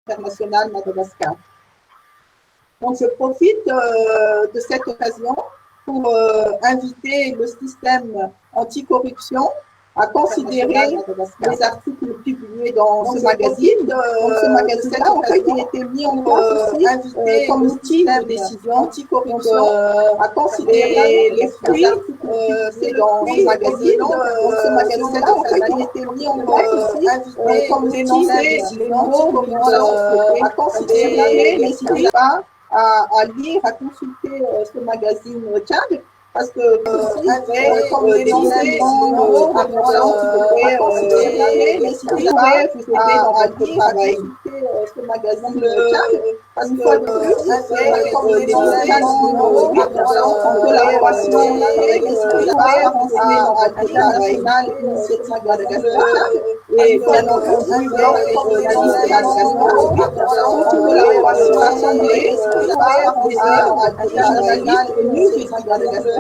international Madagascar. Donc, je profite de cette occasion pour inviter le système anticorruption à considérer les articles publiés dans ce magazine. Donc, ce magazine-là, en fait, il a été mis en place aussi comme outil de décision anticorruption à considérer les fruits, c'est dans ce magazine. Donc, ce magazine-là, en fait, il a été mis en place aussi comme outil de décision anticorruption à considérer les fruits, à lire, à consulter ce magazine Tchad. Parce que comme les décisions importantes qui devraient considérer les citoyens vous aider dans votre travail. Ce magazine Tchad, parce que fois de plus, comme les décisions importantes en collaboration avec les citoyens vous aider dans votre travail. Initiative Madagascar et bien entendu l'ordre de la en collaboration avec les journalistes venus du Madagascar.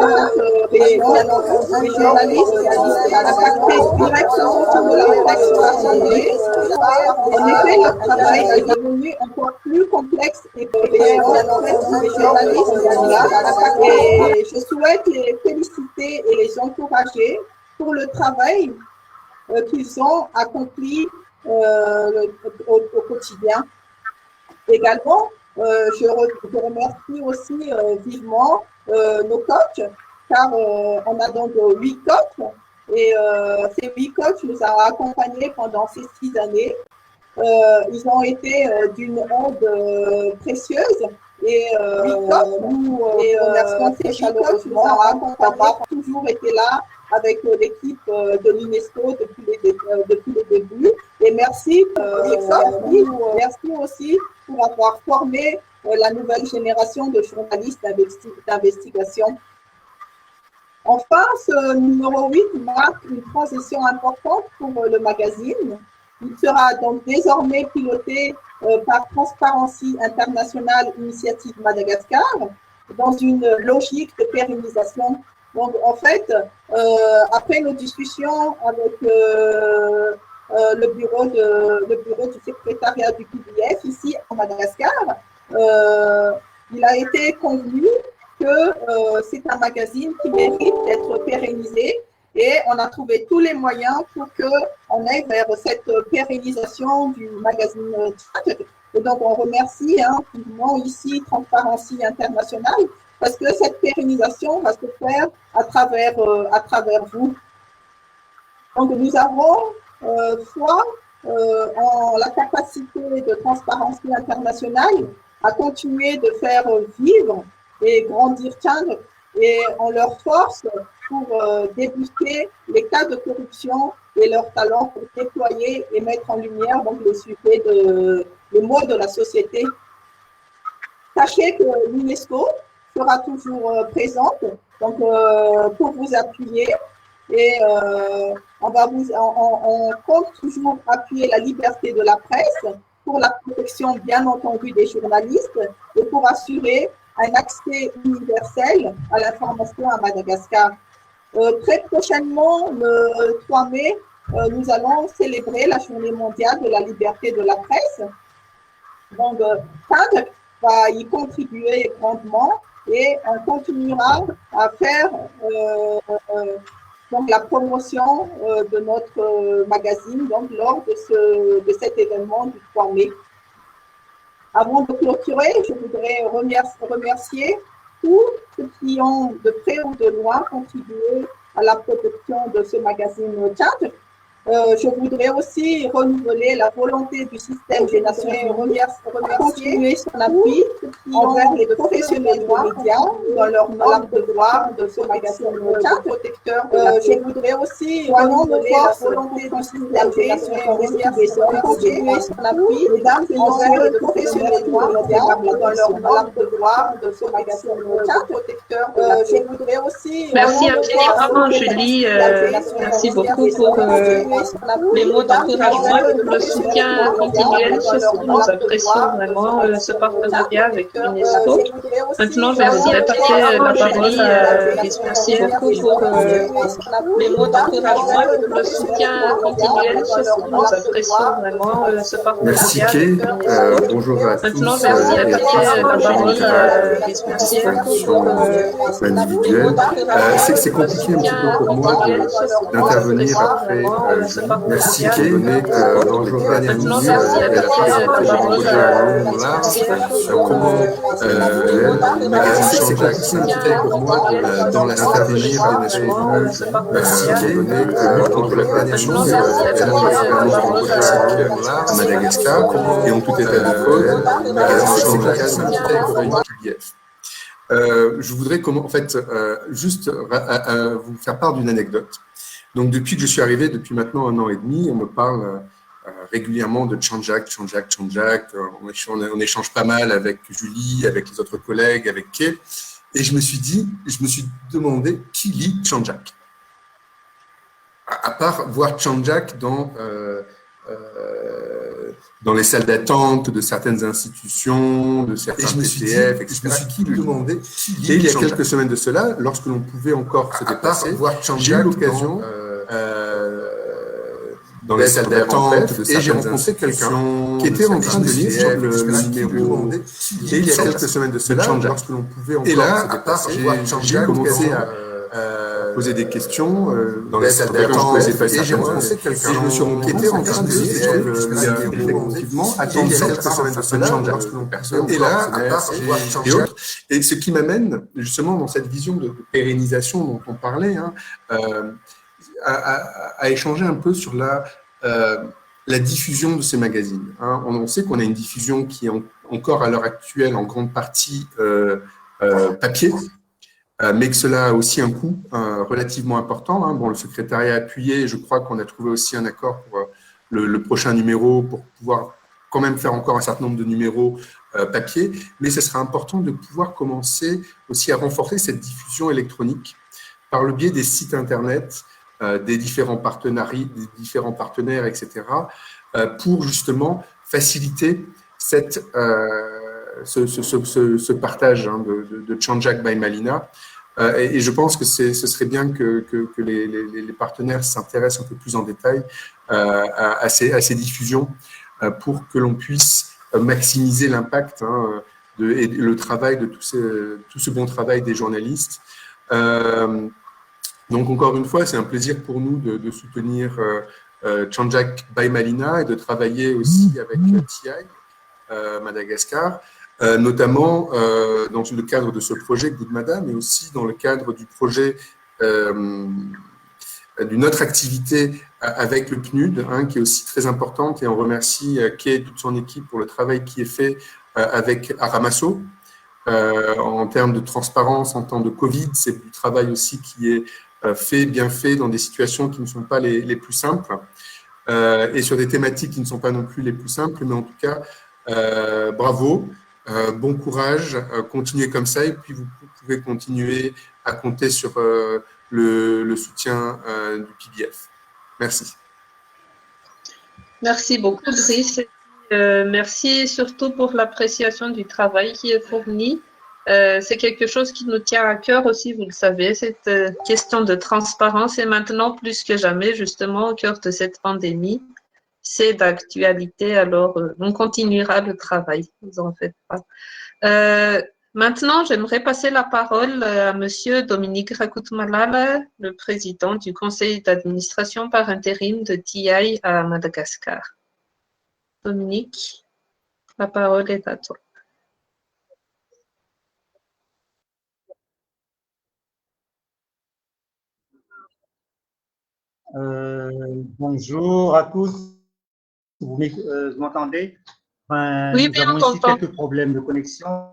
Et bien entendu, les journalistes impactés directement sur le texte rassemblé. En effet, leur travail est devenu encore plus complexe et bien entendu, les journalistes sont là. Et je souhaite les féliciter et les encourager pour le travail qu'ils ont accompli au quotidien. Également, je remercie aussi vivement nos coachs, car on a donc 8 coachs et ces 8 coachs nous ont accompagnés pendant ces 6 années. Ils ont été d'une aide précieuse et nous remercions ces 8 coachs nous ont accompagnés, toujours été là avec l'équipe de l'UNESCO depuis le début. Et merci merci aussi pour avoir formé la nouvelle génération de journalistes d'investigation. Enfin, ce numéro 8 marque une transition importante pour le magazine. Il sera donc désormais piloté par Transparency International Initiative Madagascar dans une logique de pérennisation. Donc, en fait, après nos discussions avec le bureau du secrétariat du PDF ici à Madagascar, il a été convenu que c'est un magazine qui mérite d'être pérennisé et on a trouvé tous les moyens pour qu'on aille vers cette pérennisation du magazine Tchad. Et donc, on remercie vivement ici Transparency International parce que cette pérennisation va se faire à travers vous. Donc, nous avons foi en la capacité de Transparency International à continuer de faire vivre et grandir Tchad et en leur force pour débusquer les cas de corruption et leur talent pour déployer et mettre en lumière donc, les maux de la société. Sachez que l'UNESCO sera toujours présente donc, pour vous appuyer et on compte toujours appuyer la liberté de la presse pour la protection bien entendu des journalistes et pour assurer un accès universel à l'information à Madagascar. Très prochainement, le 3 mai, nous allons célébrer la Journée mondiale de la liberté de la presse. Donc, TAD va y contribuer grandement et on continuera à faire donc, la promotion de notre magazine donc, lors de cet événement du 3 mai. Avant de clôturer, je voudrais remercier tous ceux qui ont de près ou de loin contribué à la production de ce magazine Tchad. Je voudrais aussi renouveler la volonté du système des Nations Unies à continuer son appui envers les professionnels des médias dans leur noble devoir de ce magazine protecteur. Je voudrais aussi renouveler la volonté du système des Nations Unies à continuer son appui envers les professionnels des médias dans leur noble devoir de ce magazine protecteur. Je voudrais aussi merci infiniment, Julie. Merci beaucoup pour Les mots d'encouragement et pour le soutien continuel, surtout nous apprécions vraiment ce partenariat avec l'UNESCO. Maintenant, je voudrais passer la parole à merci beaucoup pour les mots d'encouragement et pour le soutien continuel, surtout nous apprécions vraiment ce partenariat avec l'UNESCO. Bonjour à Maintenant, tous. je voudrais passer la parole à merci beaucoup pour individuelle. C'est compliqué un petit peu pour moi d'intervenir après merci qui donné dans les dernières minutes et la présentation de comment le magazine Changeac s'impliquait pour moi dans la stratégie merci qui donné entre la production et la à Madagascar et en tout état de cause Changeac s'impliquait pour moi je voudrais juste vous faire part d'une anecdote. Donc, depuis que je suis arrivé, depuis maintenant 1 an et demi, on me parle régulièrement de Changeac. On échange pas mal avec Julie, avec les autres collègues, avec Kay. Et je me suis demandé qui lit Changeac. À part voir Changeac dans les salles d'attente de certaines institutions, de certains TCF, etc. Je me suis demandé et il y a quelques semaines de cela, lorsque l'on pouvait encore se déplacer, j'ai eu l'occasion dans les salles d'attente et j'ai rencontré quelqu'un qui était en train de lire sur le numéro. Et il y a quelques semaines de cela, lorsque l'on pouvait encore se déplacer, j'ai commencé à poser des questions dans les salles d'attente et j'ai rencontré quelqu'un qui était en train de lire sur le numéro effectivement attendre quelques semaines de cela lorsque l'on personne et là et autres. Et ce qui m'amène justement dans cette vision de pérennisation dont on parlait, à échanger un peu sur la diffusion de ces magazines. On sait qu'on a une diffusion qui est encore à l'heure actuelle en grande partie papier, mais que cela a aussi un coût relativement important. Bon, le secrétariat a appuyé, je crois qu'on a trouvé aussi un accord pour le prochain numéro pour pouvoir quand même faire encore un certain nombre de numéros papier, mais ce sera important de pouvoir commencer aussi à renforcer cette diffusion électronique par le biais des sites internet, des différents partenaires, etc., pour justement faciliter ce partage de Changeac by Malina. Et je pense que ce serait bien que les partenaires s'intéressent un peu plus en détail à ces diffusions pour que l'on puisse maximiser l'impact et le travail de tout ce bon travail des journalistes. Donc, encore une fois, c'est un plaisir pour nous de soutenir Changeac by Malina et de travailler aussi avec TI Madagascar, notamment dans le cadre de ce projet Good Madame, mais aussi dans le cadre du projet d'une autre activité avec le PNUD, qui est aussi très importante, et on remercie Kay et toute son équipe pour le travail qui est fait avec Aramasso. En termes de transparence, en temps de Covid, c'est du travail aussi qui est bien fait dans des situations qui ne sont pas les plus simples et sur des thématiques qui ne sont pas non plus les plus simples, mais en tout cas, bravo, bon courage, continuez comme ça et puis vous pouvez continuer à compter sur le soutien du PBF. Merci. Merci beaucoup, Driss. Merci surtout pour l'appréciation du travail qui est fourni. C'est quelque chose qui nous tient à cœur aussi, vous le savez, cette question de transparence est maintenant plus que jamais justement au cœur de cette pandémie. C'est d'actualité, alors on continuera le travail, ne vous en faites pas. Maintenant, j'aimerais passer la parole à Monsieur Dominique Rakoutmalala, le président du conseil d'administration par intérim de TI à Madagascar. Dominique, la parole est à toi. Bonjour à tous. Vous m'entendez? Oui, nous avons ici quelques problèmes de connexion.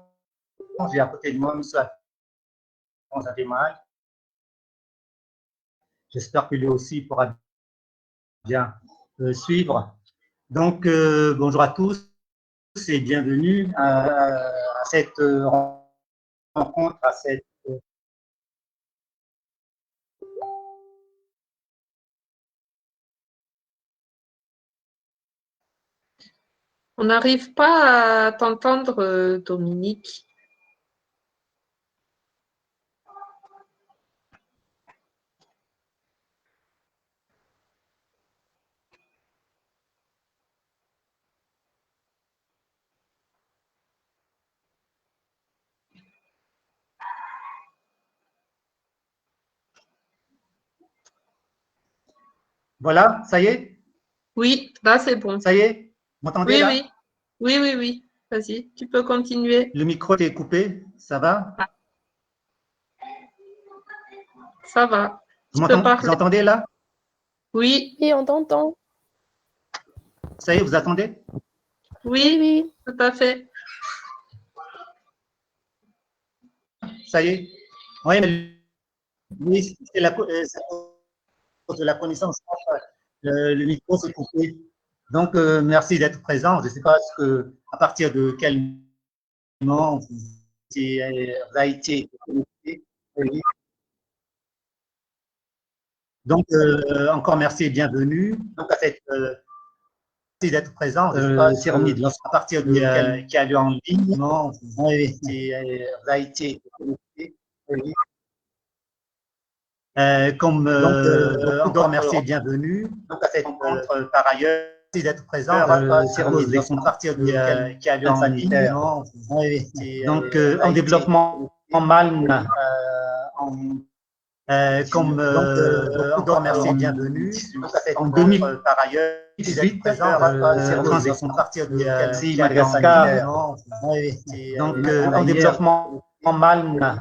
J'ai à côté de moi M. Ademai. J'espère que lui aussi pourra bien suivre. Donc, bonjour à tous et bienvenue à cette rencontre, à cette On n'arrive pas à t'entendre, Dominique. Voilà, ça y est? Oui, là, c'est bon. Ça y est? Vous m'entendez Oui, là? oui. Oui, oui, oui. Vas-y, tu peux continuer. Le micro est coupé, ça va? Ça va. Vous Tu peux parler. vous entendez là? Oui, Oui, on t'entend. Ça y est, vous attendez? oui, Oui. tout à fait. Ça y est? Oui, mais oui, c'est la, c'est à cause de la connaissance. Le micro s'est coupé. Donc, merci d'être présent. Je ne sais pas à partir de quel moment vous avez été connecté. Oui. Donc, encore merci et bienvenue. Donc, à cette merci d'être présent. Cérémonie de lancement à partir de qui a lieu en ligne. Comment vous avez été connecté. Oui. Encore merci et bienvenue. Donc, à cette rencontre, par ailleurs, merci d'être présent. Cérémonie de lancement à partir de qui a lieu en ligne. Donc, en développement en Malm, encore merci et bienvenue. En 2000, par ailleurs, 18 transition à partir de Madagascar. Donc, en développement en Malm,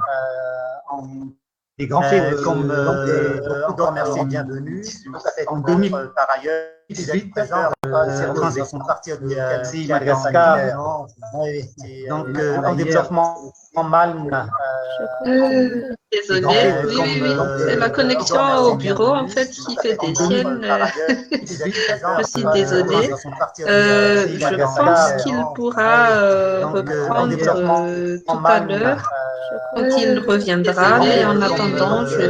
des grands faits encore merci et bienvenue. En 2000, par ailleurs, 18 transition à partir de Madagascar. Donc, en développement en Malm, Désolée, oui, oui, oui. C'est la connexion au bureau, en fait, qui fait des siennes. Je suis désolée. Je pense qu'il pourra reprendre tout à l'heure quand il reviendra, mais en attendant, je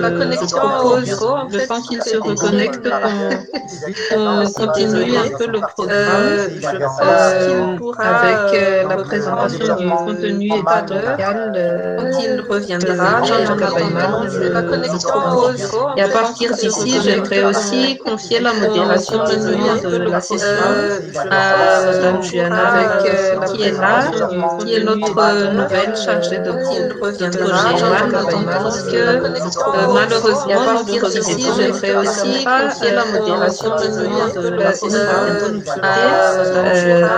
propose, le temps qu'il se reconnecte, qu'on continue un peu le programme. Je pense qu'il pourra, avec la présentation du contenu éditorial, quand il reviendra, mais en attendant, je propose. Et à partir d'ici, j'aimerais aussi confier la modération de la session à Madame Juana, qui est là, qui est notre nouvelle chargée de projet parce que malheureusement, à partir d'ici, j'aimerais aussi confier la modération de la session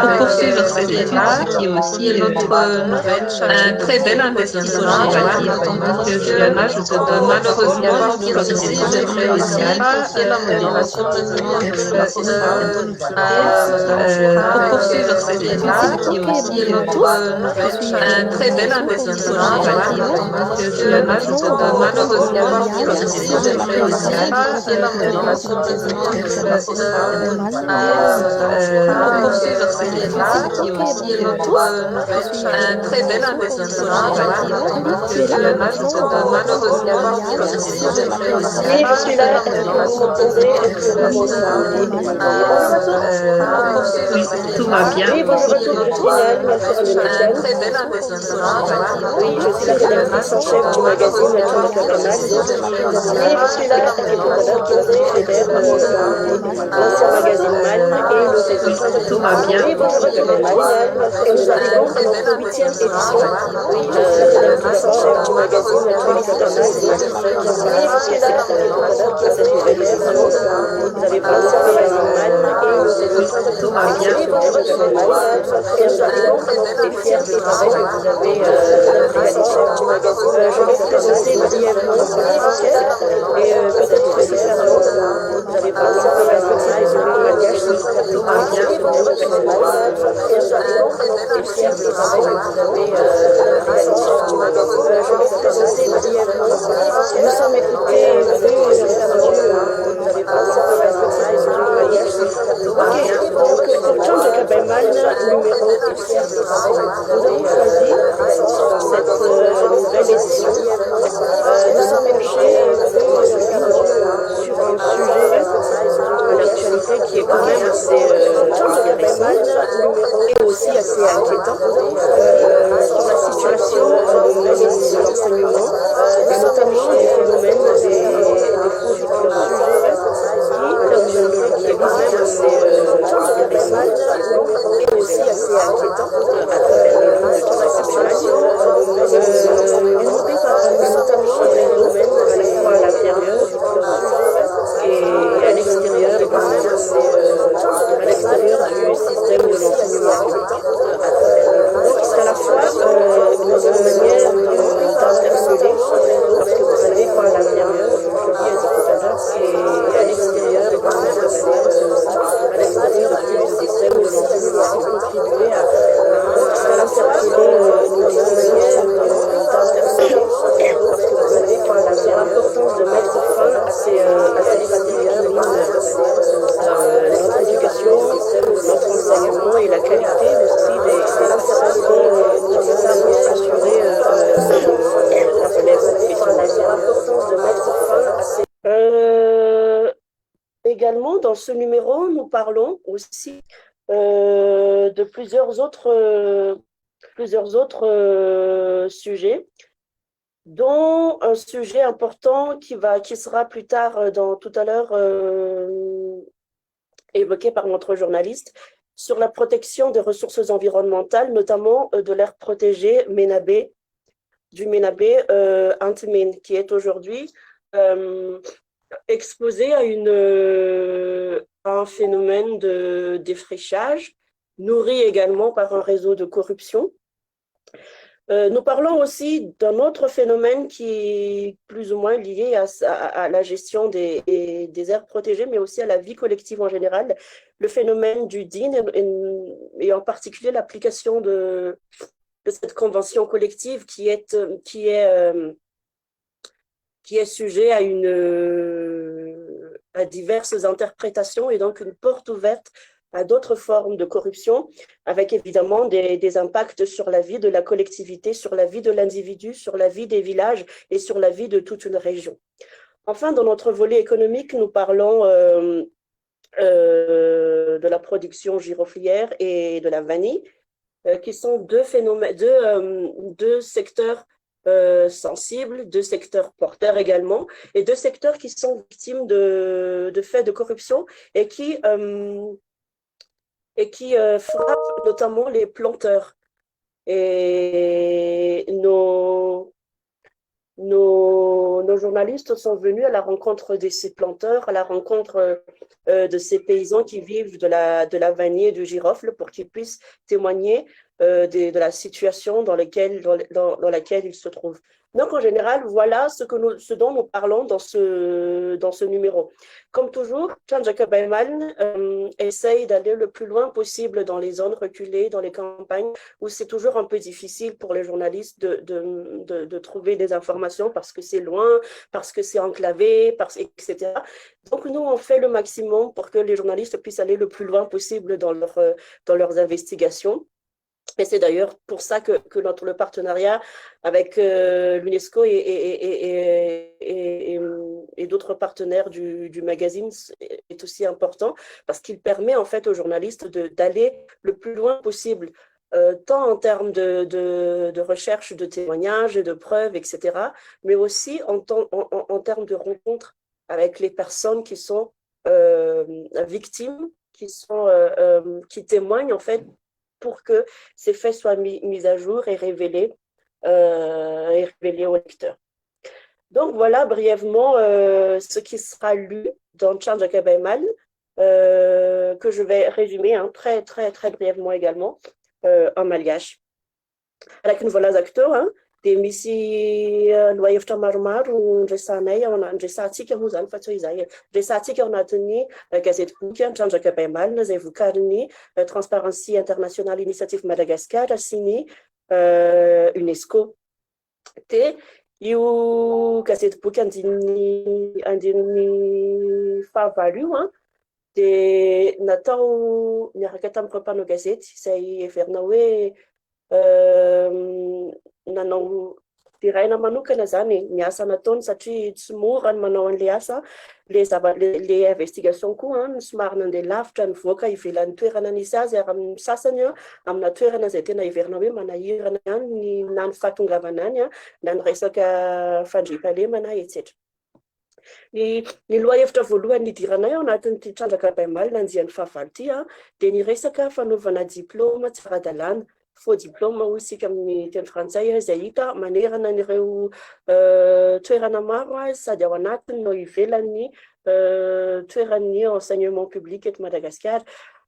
pour poursuivre cette étude, qui est aussi notre nouvelle chargée de très bel investissement, on va dire. Donc, Juliana, je te donne malheureusement à partir d'ici, j'aimerais aussi confier la modération de la session pour poursuivre cette étude, qui est aussi notre nouvelle très bel investissement, on va dire. Donc, Juliana, je te donne malheureusement à partir d'ici, j'aimerais aussi confier la modération de la session pour poursuivre cette étude, qui est aussi notre nouvelle très bel investissement, on va dire. Donc, Juliana, je te donne malheureusement à partir d'ici, j'aimerais aussi Oui, je suis là. Est-ce que vous m'entendez? Est-ce que vous oui, tout va bien. Oui, bonjour à tous, je suis Nal, Malfira de Nathan. Très bel investissement, on va dire. Oui, je suis la rédactrice en chef du magazine Nathan de Cabamal. Oui, je suis là avec mon collègue André Fédère, l'ancien magazine Malm et le réseau. Tout va bien. Oui, bonjour à tous, je suis Nal, Malfira de Nathan. Nous arrivons à notre 8e édition. Oui, je suis la rédactrice en chef du magazine Nathan de Cabamal. Oui, je suis là avec mon collègue qui a cette nouvelle version. Vous avez pas l'ancien magazine Malm et le réseau. Tout va bien. Oui, bonjour à tous, je suis Nal, Malfira de Nathan. Et fière du travail que vous avez réalisé. Je vais vous présenter brièvement et peut-être que c'est ça. Vous n'avez pas observé la petite de malgache, c'est tout va bien. Et fière du travail que vous avez réalisé. Je vais vous présenter brièvement. Nous sommes écoutés, venus, vous n'avez pas observé la petite de malgache, c'est tout va bien. Donc, pour John de Cabamal, numéro 10, nous avons choisi cette nouvelle édition. Nous sommes penchés sur un sujet à l'actualité qui est quand même assez sur la situation de l'enseignement, et notamment les phénomènes des faux diplômes, qui est lui-même intéressant et aussi assez inquiétant à travers les lignes de transactionnalisme. Il nous dépasse notamment des phénomènes à la fois à l'intérieur et à l'extérieur, à l'extérieur du système de l'enseignement public. Donc c'est à la fois une manière d'interpeller, parce que vous savez quoi, à l'intérieur, je l'ai dit tout à l'heure, et à l'extérieur, à l'extérieur du système de l'enseignement, c'est contribuer à interpeller notre manière d'interpeller, parce que vous savez quoi, l'importance de mettre fin à ces barrières qui minent notre éducation, notre enseignement et la qualité aussi des interventions qui savent assurer la relève professionnelle. L'importance de mettre fin à ces... Également, dans ce numéro, nous parlons aussi de plusieurs autres sujets, dont un sujet important qui sera plus tard, tout à l'heure, évoqué par notre journaliste, sur la protection des ressources environnementales, notamment de l'aire protégée Ménabé, du Ménabé Antimine, qui est aujourd'hui exposé à un phénomène de défrichage, nourri également par un réseau de corruption. Nous parlons aussi d'un autre phénomène qui est plus ou moins lié à la gestion des aires protégées, mais aussi à la vie collective en général, le phénomène du DIN et en particulier l'application de cette convention collective qui est sujet à diverses interprétations et donc une porte ouverte à d'autres formes de corruption, avec évidemment des impacts sur la vie de la collectivité, sur la vie de l'individu, sur la vie des villages et sur la vie de toute une région. Enfin, dans notre volet économique, nous parlons de la production giroflière et de la vanille, qui sont deux secteurs sensibles, deux secteurs porteurs également, et deux secteurs qui sont victimes de faits de corruption et qui frappent notamment les planteurs. Et nos journalistes sont venus à la rencontre de ces planteurs, à la rencontre de ces paysans qui vivent de la vanille et du girofle pour qu'ils puissent témoigner de la situation dans laquelle ils se trouvent. Donc, en général, voilà ce dont nous parlons dans ce numéro. Comme toujours, Can Jacob Ayman essaye d'aller le plus loin possible dans les zones reculées, dans les campagnes, où c'est toujours un peu difficile pour les journalistes de trouver des informations parce que c'est loin, parce que c'est enclavé, etc. Donc, nous, on fait le maximum pour que les journalistes puissent aller le plus loin possible dans leurs investigations. Et c'est d'ailleurs pour ça que le partenariat avec l'UNESCO et d'autres partenaires du magazine est aussi important parce qu'il permet en fait aux journalistes d'aller le plus loin possible, tant en termes de recherche de témoignages et de preuves, etc., mais aussi en termes de rencontres avec les personnes qui sont victimes, qui témoignent en fait pour que ces faits soient mis à jour et révélés au lecteur. Donc voilà brièvement ce qui sera lu dans Can Jacob Ayman, que je vais résumer très très très brièvement également en malgache. Avec une voilà acteur, dia misy lohahevitra maromaro ndresanay ndresantsika moa zany fa tsy hoe izay ndresantsika ao anatin'ny gazety boky Can Jacob Ayman izay vokarin'ny Transparency International Initiative Madagascar sy ny UNESCO. Dia io gazety boky andininy fahavalo io dia natao miaraka tamin'ny mpampanao gazety izay heverina hoe nanao Diraina manokana zany ny asa nataony satria tsy mora ny manao an'le asa, le investigation koa ny somary nandeha lavitra nivoaka ivelan'ny toerana nisy azy ary amin'ny sasany amina toerana izay tena iverina hoe manahirana ihany na ny fahatongavana any na ny resaka fandriampahalemana etc. Ny lohahevitra voalohany nidiranay ao anatin'ity trandraka baimaly nanjian'ny fahavalo ity dia ny resaka fanaovana diplôma tsy ara-dalàna, faux diplôme hoy isika amin'ny teny frantsay izay hita manerana an'ireo toerana maro sady ao anatiny no ivelan'ny toeran'ny enseignement public eto Madagasikara.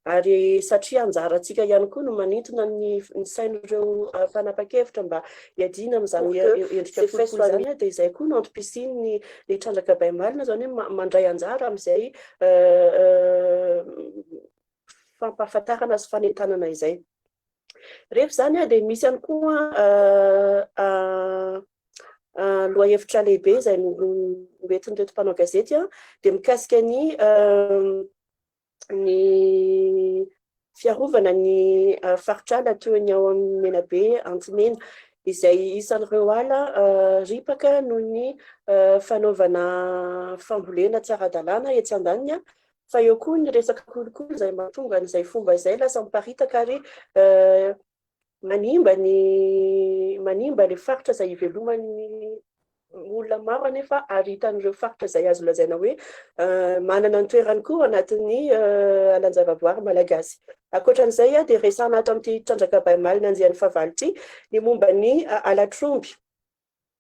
Ary satria anjarantsika ihany koa no manintona ny sain'ireo mpanapa-kevitra mba hiadiana amin'izany endrika kolikoly zany dia izay koa no antom-pisiany ny trandraka baimalina zany hoe mandray anjara amin'izay fampahafantarana sy fanentanana izay. Rehefa zany dia misy ihany koa lohahevitra lehibe izay noentin'ny teto mpanao gazety dia mikasika ny fiarovana ny faritr'ala toy ny ao amin'ny Menabe, Antimena, izay isan'ireo ala ripaka noho ny fanaovana fambolena tsy ara-dalàna etsy andaniny, fa eo koa ny resaka kolikoly izay mahatonga an'izay fomba izay lasa miparitaka ary manimba le faritra izay iveloman'ny olona maro anefa aritan'ireo faritra izay azo lazaina hoe manana ny toerany koa anatin'ny alan-javaboary malagasy. Ankoatran'izay dia resana ato amin'ity trandraka baimaly nanjian'ny fahavalo ity ny momba ny alatromby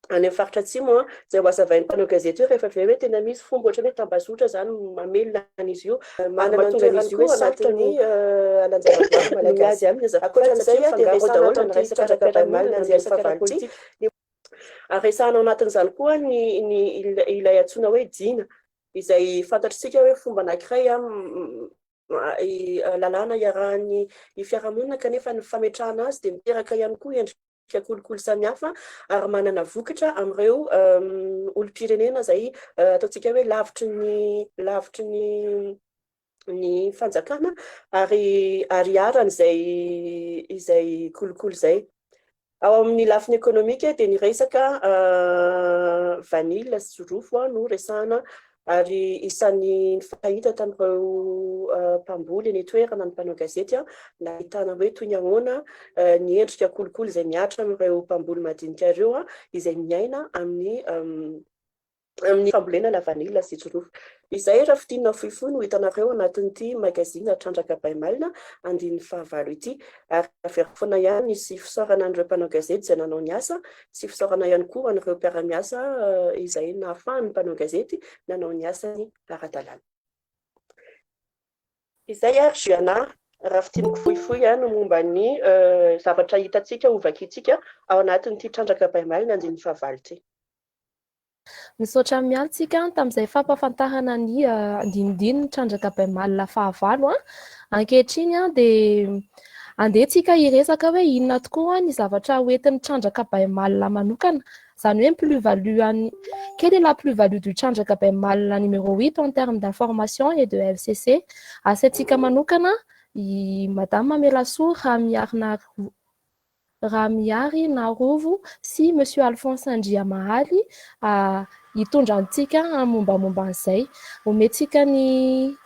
any amin'ny faritra atsimo izay ho hazavain'ny mpanao gazety rehefa avy hoe tena misy fomba ohatran'ny hoe tambazotra izany mamelona an'izy io, manana ny toerany koa anatin'ny alan-javaboary malagasy. Ankoatran'izay dia resana ato amin'ity trandraka baimaly nanjian'ny fahavalo ity resana anatin'izany koa ilay antsoina hoe dina izay fantatritsika hoe fomba anankiray lalàna iarahan'ny fiarahamonina kanefa ny fametrahana azy dia miteraka ihany koa endrika kolikoly samihafa ary manana vokatra amin'ireo olom-pirenena izay ataontsika hoe lavitry ny fanjakana ary ariarana izay kolikoly izay. Ao amin'ny lafiny ekonomika dia ny resaka vanila sy jorofo no resahana ary isan'ny fahita tamin'ireo mpamboly ny toerana ny mpanao gazety nahitana hoe toy ny ahoana ny endrika kolikoly izay miatra amin'ireo mpamboly madinika ireo izay miaina amin'ny fambolena la vanila sy jorofo. Izay raha fidinina fohifohy no hitanareo anatin'ity magazina trandraka baimalina andin'ny fahavalo ity ary averifona ihany sy fisaorana an'ireo mpanao gazety izay nanao ny asa sy fisaorana ihany koa an'ireo mpiara-miasa izay nahafahan'ny mpanao gazety nanao ny asany ara-dalàna. Izay ary Juana raha fidiniko fohifohy no momba ny zavatra hitantsika ovakitsika ao anatin'ity trandraka baimalina andin'ny fahavalo ity. Misaotra miantsika tamin'izay fampahafantarana ny andinindiny ny trandraka baimalina fahavalo ankehitriny dia andehantsika hiresaka hoe inona tokoa ny zavatra hoentin'ny trandraka baimalina manokana, izany hoe plus-value quelle est la plus-value du trandraka baimalina numéro 8 en termes d'information et de LCC. Asaintsika manokana Madame Mamelasoa Ramiary Narovo sy Monsieur Alphonse Andriamahaly hitondra antsika mombamomba an'izay. Omentsika ny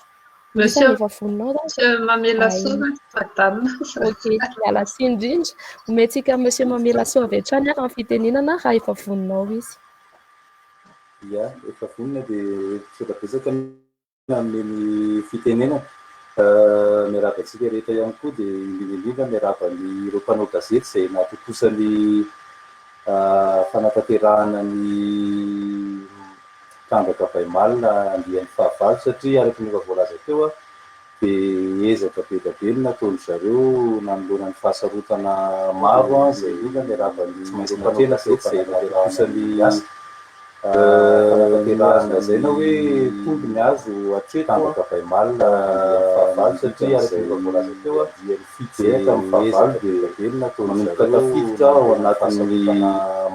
Monsieur Mamelasoa, madame. Ok, miala tsiny indrindra. Omentsika Monsieur Mamelasoa avy hatrany ary amin'ny fiteninana raha efa voninao izy. Ia, efa vonina dia tsodabetsaka amin'ny fitenenana. Miaraba antsika rehetra ihany koa dia indrindra miaraba ireo mpanao gazety izay nahatotosany fanatanterahana ny trandraka baimalina andian'ny fahavalo satria araka ny efa voalaza teo dia ezaka be dia be nataony zareo nanoloana ny fahasarotana maro izay indrindra miaraba ny mpatena izay nahatotosany fanatanterahana izay na hoe tombony azo hatreto trandraka baimalina fahavalo satria araka ny efa voalaza teo dia fitsehaka amin'ny fahavalo dia velona manomboka tafiditra ao anatin'ny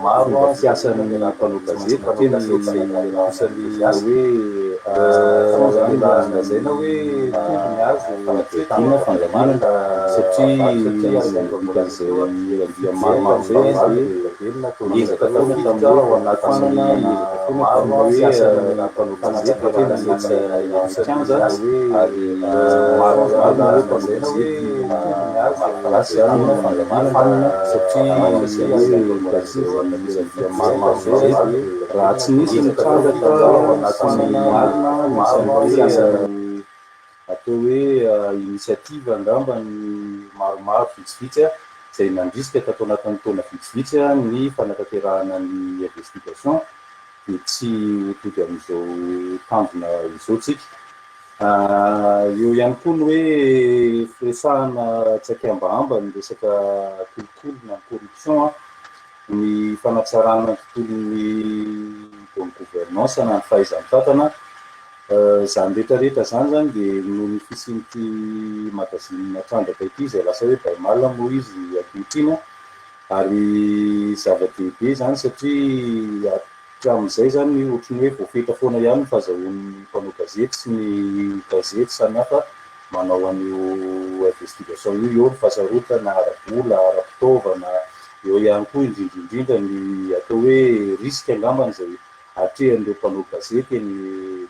maro sy asan'ny mpanao gazety tena izay nahatotosany hoe Fanazavana zay na hoe tombony azo fanatretina fandamanana satria ikan'izay dia maromaro zay izy ezaka foana tamin'ny hoe anatin'ny maro hoe mpanao kanja ary maromaro zay na hoe tombony azo fandamanana satria dia maromaro zay raha tsy nisy mitrandraka anatin'ny atao hoe initiative angamba ny maromaro vitsivitsy izay nandrisika tato anatin'ny taona vitsivitsy ny fanatanterahana ny investigation dia tsy tody amin'izao tambona izao tsika. Eo ihany koa ny hoe firesahana tsakambahamba ny resaka kolokolo na corruption ny fanatsarana tontolon'ny bonne gouvernance na ny fahaizan-tantana. Zany rehetrarehetra zany zany dia no ny fisian'ity magazine natrandraka ity izay lasa hoe baimal moa izy ankehitriny ary zava-dehibe zany satria hatramin'izay zany ohatrany hoe voafetra foana ihany ny fahazahoan'ny mpanao gazety sy ny gazety samihafa manao an'io investigation io eo ny fahasarotana ara-bola ara-pitaovana eo ihany koa indrindrindrindra ny atao hoe risque angambany izay atrehan'ireo mpanao gazety ny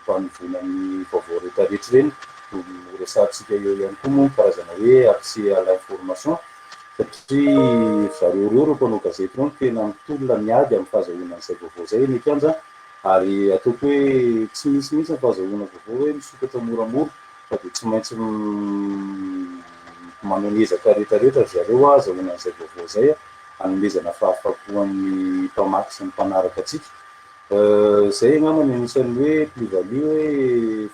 mpanovona ny vaovao rehetrarehetra ireny no resahantsika eo ihany koa moa karazana hoe accès à l'information satria zareo reo mpanao gazety ireo no tena mitolona miady amin'ny fahazahoana an'izay vaovao izay ny kanja ary ataoko hoe tsy misy mihitsy ny fahazahoana vaovao hoe misokatra moramora fa dia tsy maintsy manao ny ezaka rehetrarehetra zareo azahoana an'izay vaovao izay hanomezana fahafapoan'ny mpamaky sy ny mpanaraka atsika. Zay angamba ny anisan'ny hoe plus-value hoe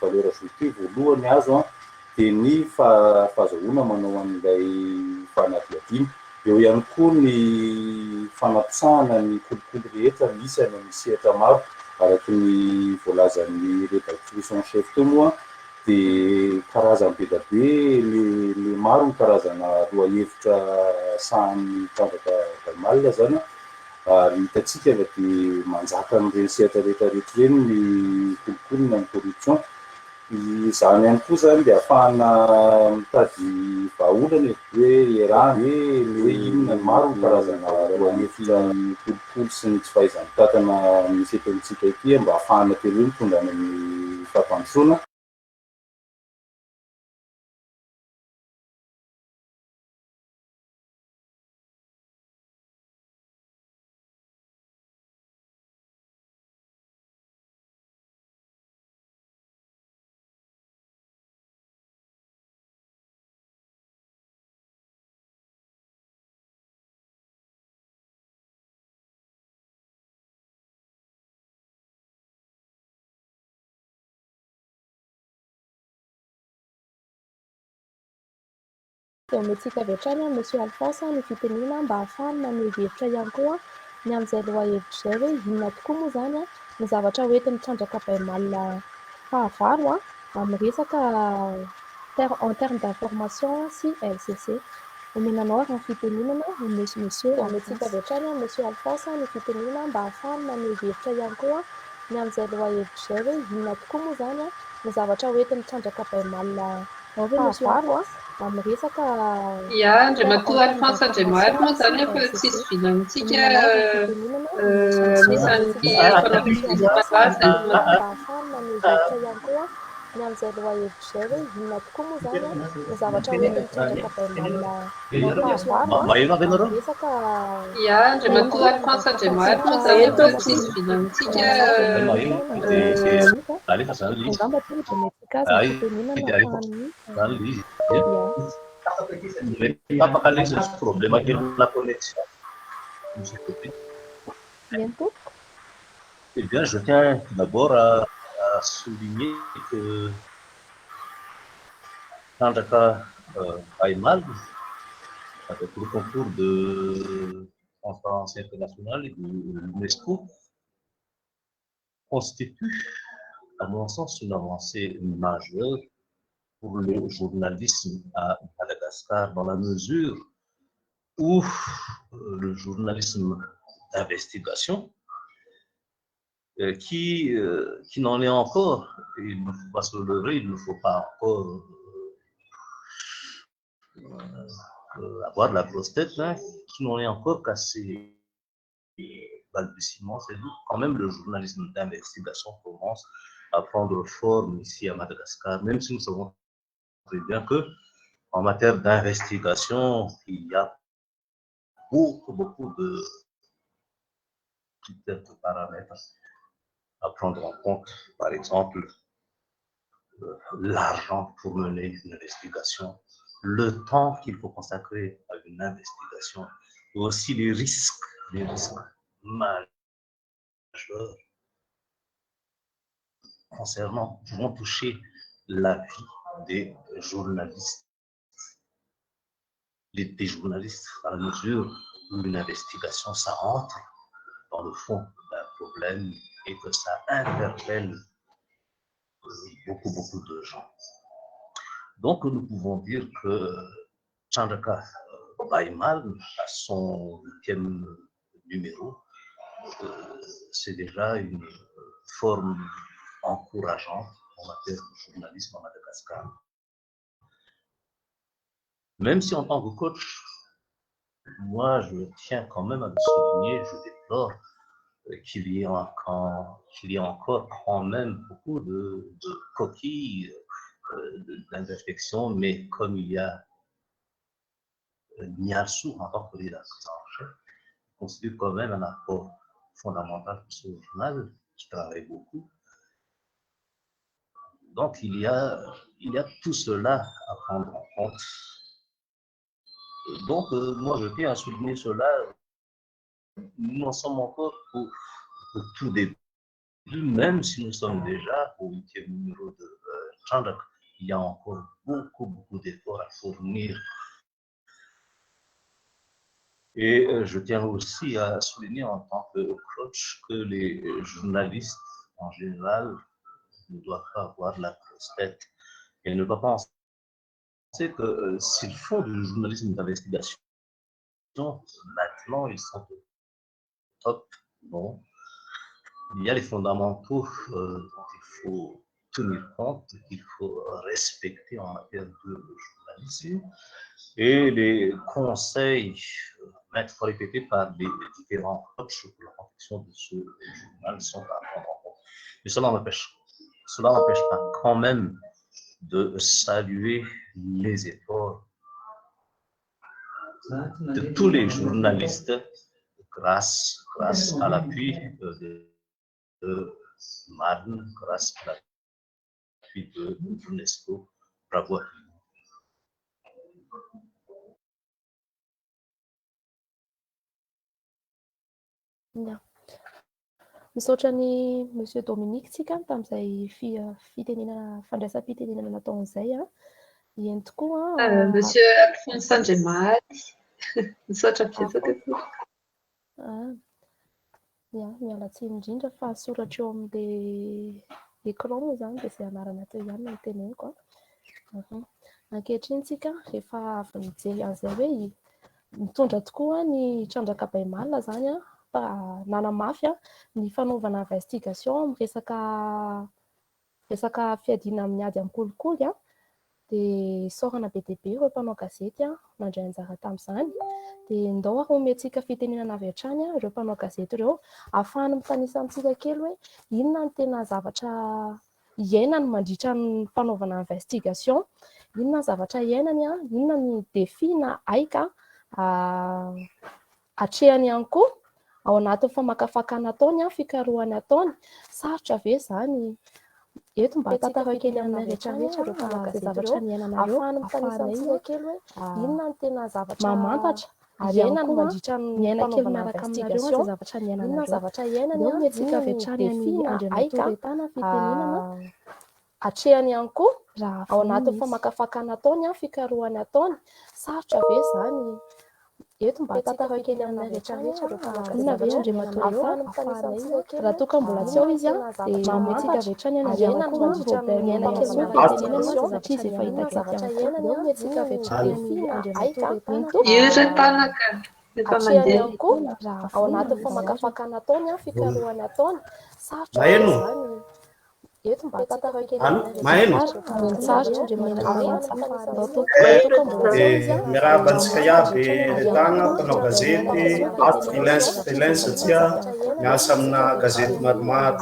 valeur ajoutée voalohany azo dia ny fahazahoana manao an'ilay fanadihadiana. Eo ihany koa ny fanapisahana ny kolokolo rehetra misy any amin'ny sehatra maro araky ny voalazan'ny rédactrice en chef teo moa dia karazany be da be le maro ny karazana loha-hevitra sahan'ny mpandraka baimal zany ary hitantsika fa dia manjaka amin'ireny sehatra rehetrarehetra ireny ny kolokolo na ny corruption. Izany ihany koa zany dia ahafahana mitady vahaolana hoe iarahana hoe inona ny maro ny karazana loha-hevitra kolokolo sy ny tsy fahaizan-tantana misy eto amintsika ity mba ahafahana telo hoe mitondra any amin'ny fahampandrosoana. Dia omentsika avy hatrany Monsieur Alphonse ny fitenena mba ahafahany maneho hevitra ihany koa ny amin'izay loha-hevitra izay hoe inona tokoa moa zany ny zavatra hoentin'ny trandraka baimal fahavalo amin'ny resaka en terme d'information sy LCC. Omenanao ary ny fitenenana Monsieur omentsika avy hatrany Monsieur Alphonse ny fitenena mba ahafahany maneho hevitra ihany koa ny amin'izay loha-hevitra izay hoe inona tokoa moa zany ny zavatra hoentin'ny trandraka baimal fahavalo amin'ny resaka Andriamatoa Alphonse Andriamary moa zany efa tsisy vinantsika anisan'ny fanaovana ahafahany maneho hevitra ihany koa ny amin'izay loha-hevitra izay hoe inona tokoa moa zany ny zavatra hoentin'ny trandraka baimal fahavalo amin'ny resaka Andriamatoa Alphonse Andriamary moa zany efa tsisy vinantsika angamba tonga dia mety kaza ny fitenenana ahafahany problème avec la connexion. bientôt. Eh bien, je tiens d'abord à souligner que Tandaka Baimal, avec le concours de Conférence internationale et de l'UNESCO, constitue, à mon sens, une avancée majeure pour le journalisme à Madagascar, dans la mesure où le journalisme d'investigation qui n'en est encore, il ne faut pas se leurrer, il ne faut pas encore avoir la grosse tête, hein, qui n'en est encore qu'à ses balbutiements. C'est quand même le journalisme d'investigation commence à prendre forme ici à Madagascar, même si nous savons très bien que en matière d'investigation, il y a beaucoup de critères, de paramètres à prendre en compte. Par exemple, l'argent pour mener une investigation, le temps qu'il faut consacrer à une investigation, et aussi les risques majeurs concernant, qui vont toucher la vie des journalistes. Des journalistes, à la mesure où une investigation, ça entre dans le fond d'un problème et que ça interpelle beaucoup de gens. Donc, nous pouvons dire que Chandrika Baimal, à son 8e numéro, c'est déjà une forme encourageante en matière de journalisme à Madagascar. Même si en tant que coach, moi, je tiens quand même à le souligner, je déplore qu'il y ait encore quand même beaucoup de coquilles d'imperfection, mais comme il y a Nialsou en tant que rédactrice en chef, constitue quand même un apport fondamental pour ce journal qui travaille beaucoup. Donc il y a tout cela à prendre en compte. Donc moi je tiens à souligner cela. Nous en sommes encore au tout début, même si nous sommes déjà au 8e numéro de Chandrak. Il y a encore beaucoup d'efforts à fournir. Et je tiens aussi à souligner en tant que coach que les journalistes en général ne doivent pas avoir la grosse tête et ne pas penser que s'ils font du journalisme d'investigation, maintenant ils sont au top. Bon, il y a les fondamentaux dont il faut tenir compte, qu'il faut respecter en matière de journalisme, et les conseils maintes fois répétés par les différents coachs pour la confection de ce journal sont à prendre en compte. Mais cela n'empêche pas quand même de saluer les efforts de tous les journalistes grâce à l'appui de Marne, grâce à l'appui de l'UNESCO. Bravo. Misaotra ny Monsieur Dominique tsika tamin'izay fitenenana fandraisam-pitenenana nataon'izay eny tokoa Monsieur Alphonse Andremady misaotra betsaka tokoa. Miala tsiny indrindra fa soratra eo amin'ilay écran moa izany dia izay anarana teo ihany no teneniko. Ankehitriny tsika rehefa avy mijery an'izay hoe mitondra tokoa ny Chandrika Baimal zany nanamafy ny fanaovana investigation amin'ny resaka fiadina amin'ny ady amin'ny kolikoly dia saorana be dia be ireo mpanao gazety nandray anjara tamin'izany dia ndao omentsika fitenenana avy hatrany ireo mpanao gazety ireo ahafahany mitanisa amintsika kely hoe inona ny tena zavatra iainany mandritra ny fanaovana investigation, inona ny zavatra iainany, inona ny défi na aika hatrehany ihany koa ao anatin'ny famakafakana ataony, fikarohany ataony, sarotra ve izany eto mba tantara kely amin'ny rehetrarehetra izay zavatra niainanareo ahafahana amintsika kely hoe inona ny tena zavatra mamantatra ary iainany mandritra ny miaina kely miaraka aminareo izay zavatra niainanareo, inona zavatra iainany omentsika avy hatrany ny andriamatoretana fitenenana hatrehany ihany koa ao anatin'ny famakafakana ataony, fikarohany ataony, sarotra ve izany eto mba tantara kely amin'ny rehetrarehetra inona ve andriamatoretana ahafahana amintsika kely raha toa ka mbola tsy ao izy dia omentsika avy hatrany ny andriamatoa mandritra ny miaina kely fitenenana satria izay fahita gazety ihany koa omentsika avy hatrany ny andriamatoretana Io zany tanaka. Atriany ihany koa raha ao anaty famakafakana ataony fikarohany ataony sarotra zany eto mba tantarake sarotra ndre miarahaba antsika iaby retagna mpanao gazety freelance satria miasa amina gazety maromaro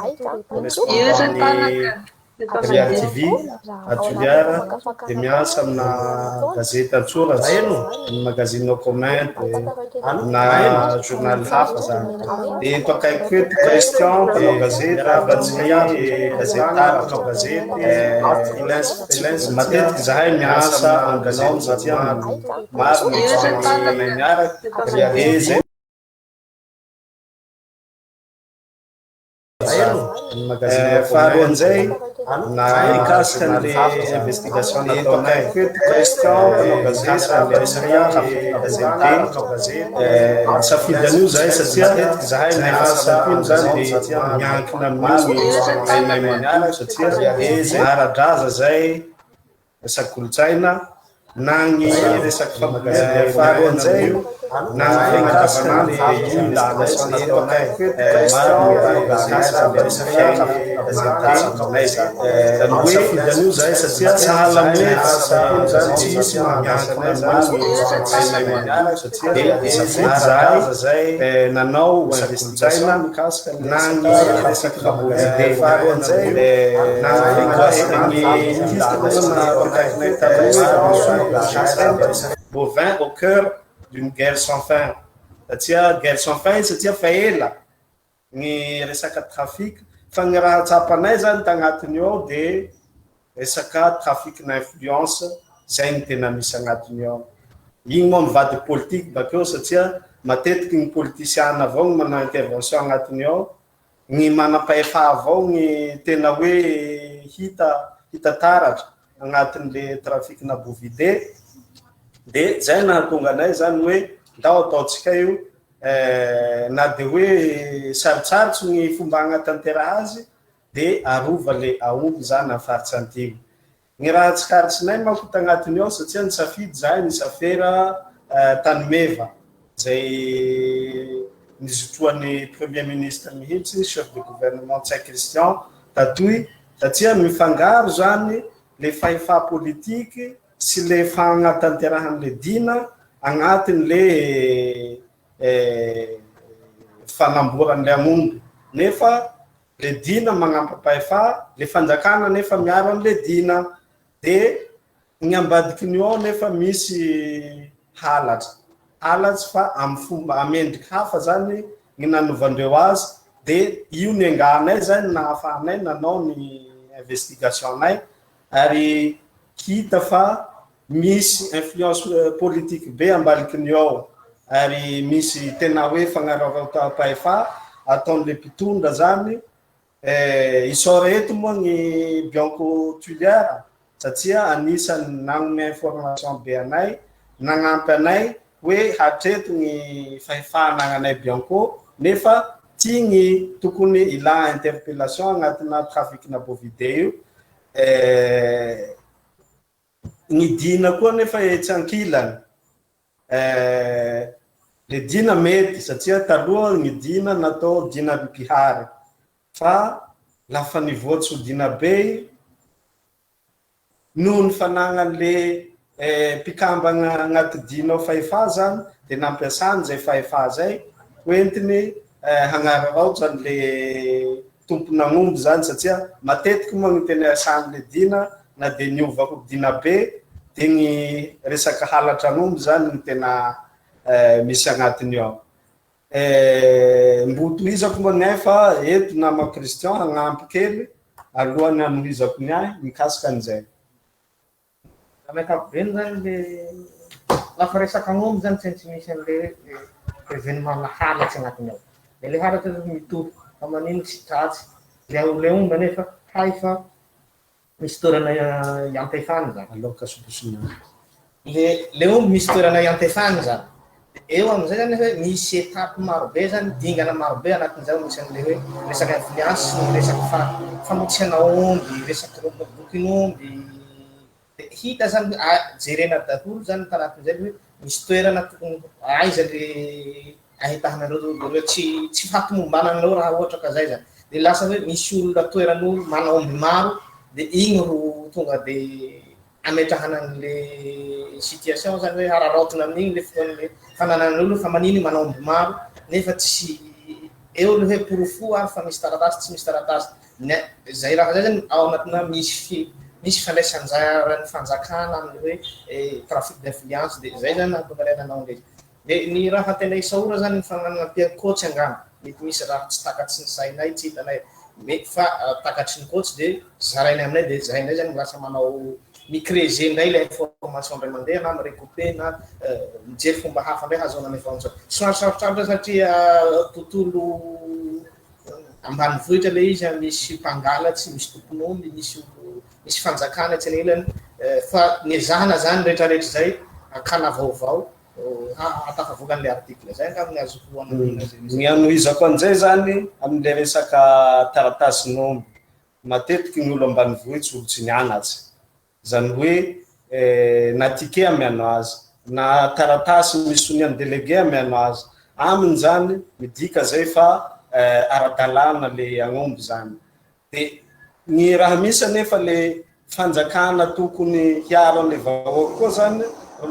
Real TV Adjuliara dia miasa amina gazety Antsoratra amina magazine No Comment na journal hafa zany dia eto akaiky eto question mpanao gazety miarabantsika iaby gazetara mpanao gazety freelance matetiky zahay miasa amin'ny gazety satria maro miaraka zay faharoa an'izay na mikasika an'le investigation nataonay question safidy an'io zahay satria zahay miasa ino zany dia miankina amin'io hainay maniara satria mahara-draza zay resaky kolotsaina na gny resaky faharoa an'izay na mikasika an'io zahay satria sahala tsisy miankina zahay nanao kolotsaina na gny resaky faharoa an'izay bovin au cœur d'une guerre sans fin. Satria guerre sans fin satria fa ela ny resaka trafic fa ny raha tsapanay zany tagnatiny ao dia resaka trafic na influence zay ny tena misy agnatiny ao. Igny moa mivady politique bakeo satria matetiky ny politiciana avao ny manao intervention agnatiny ao, ny manam-pahefa avao ny tena hoe hita taratra agnatin'le trafic na bovide. Dia zay nahatonga anay zany hoe ndao ataontsika io na dia hoe sarotsarotsy ny fomba agnatantera azy dia arova le aomby zany amin'ny faritsy antimo. Ny raha tsikaritsinay manko tagnatiny ao satria nisafidy zahay nisafera Tanimeva zay nizotroan'ny premier ministre mihitsy chef de gouvernement Saint Christian tatoy satria mifangaro zany le fahefa politique sy le fagnatanterahan'le dina agnatin'le fagnamboran'le agn'omby nefa le dina magnampapahefa le fanjakana nefa miaro an'le dina dia ny ambadikin'io ao nefa misy halatsy fa amin'ny fomba amendriky hafa zany ny nanovandreo azy dia io ny angahanay zany nahafahanay nanao ny investigation nay ary hita fa misy influence politique be ambalikin'io ao ary misy tena hoe fagnaravatam-pahefa ataon'le mpitondra zany isora eto moa ny Bianco Tuliara satria anisany nagnome information be anay nagnampy anay hoe hatreto ny fahefana agnanay Bianco nefa tigny tokony ila interpellation agnatina trafic na bovide io ny dina koa nefa tsy ankilany le dina mety satria taloha ny dina natao dina mpihary fa lafa nivoatsy ho dina be noho ny fanagnan'le mpikambana agnaty dina ao fahefa zany dia nampiasany zay fahefa zay hoentiny hagnararaotra zany le tompon'agn'omby zany satria matetiky moa ny tena asan'le dina na dia niovako dina be dia ny resaka halatra agn'omby zany ny tena misy agnatiny ao. Mbo tohizako moa ny ahy fa eto nama Christian hagnampy kely alohany anohizako ny ahy mikasika an'izay. Ankapobeny zany le lafa resaka agn'omby zany tsy misy an'le événement na halatsy agnatiny ao. Dia le halatra mitohy fa manino tsy tratsy le omby nefa hay fa misy toerana iantefany zany. Aloka soposina. Le omby misy toerana iantefany zany. Eo amin'izay zany hoe misy étape marobe zany dingana marobe anatin'izay misy an'le hoe resaka influence ny resaka famotsiana omby, resaka bokin'omby. Hita zany jerena daholo zany tanatin'izay hoe misy toerana aiza le ahitanareo tsy fatomombananareo raha ohatra ka zay zany de lasa hoe misy olona toeran'olo manaomby maro de igny ro tonga de ametrahana an'le situation zany hoe araraotona amin'igny le fotoan'le fananan'olo fa maniny manaomby maro nefa tsy eo le hoe porofo fa misy taratasy tsy misy taratasy zay raha zay zany ao anatina misy fandraisanjara ny fanjakana amin'ny hoe trafic d'influence de zay zany nahatongarenanao ndraiky de ny raha tena isaora zany ny fananampia coach angamba mety misy raha tsy takatry ny sainay tsy hitanay fa takatry ny coach de zarainy aminay de zahainay zany lasa manao micréger ndray la information ndray mandeha na mirecouper na mijery fomba hafa ndray hazonana information somary sarotraritra satria tontolo ambanivohitra le izy misy mpangalatsy misy tompon'omby misy fanjakana tsy anilany fa niezahana zany rehetrarehetra zay akana vaovao atafavokan'le article zay angamba ny azoko ny anohizako an'izay zany amin'le resaka taratasin'omby matetiky ny olo ambanivohitsy olo tsy nianatsy zany hoe na tike amiano azy na taratasy misoniany délégué amiano azy aminy zany midika zay fa ara-dalàna le agnomby zany de ny raha misy anefa le fanjakana tokony hiaro an'le vahoaka koa zany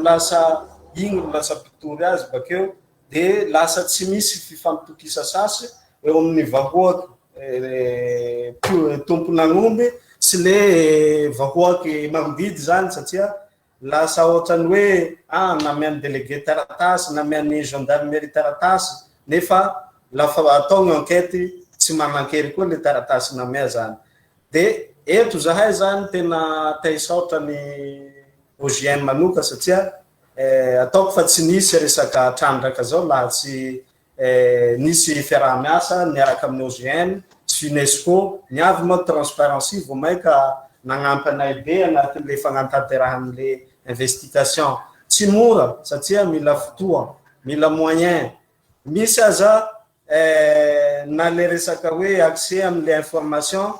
lasa igny lasa pitory azy bakeo de lasa tsy misy fifampitokisa sasy eo amin'ny vahoaka tompon'agnomby sy le vahoaky manodidy zany satria lasa ohatrany hoe namiany délégué taratasy namiany gendarmerie taratasy nefa lafa atao ny enquête tsy manankery koa le taratasy namia zany de eto zahay zany tena taisaotra ny OGM manoka satria ataoko fa tsy nisy resaka trandraka zao laha tsy nisy fiaraha-miasa niaraka amin'ny OGM sy UNESCO niavy moa transparency vao maika nagnampy anay be anatin'le fagnatanterahan'le investigation tsy mora satria mila fotoa mila moyen misy aza na le resaka hoe accès amin'le information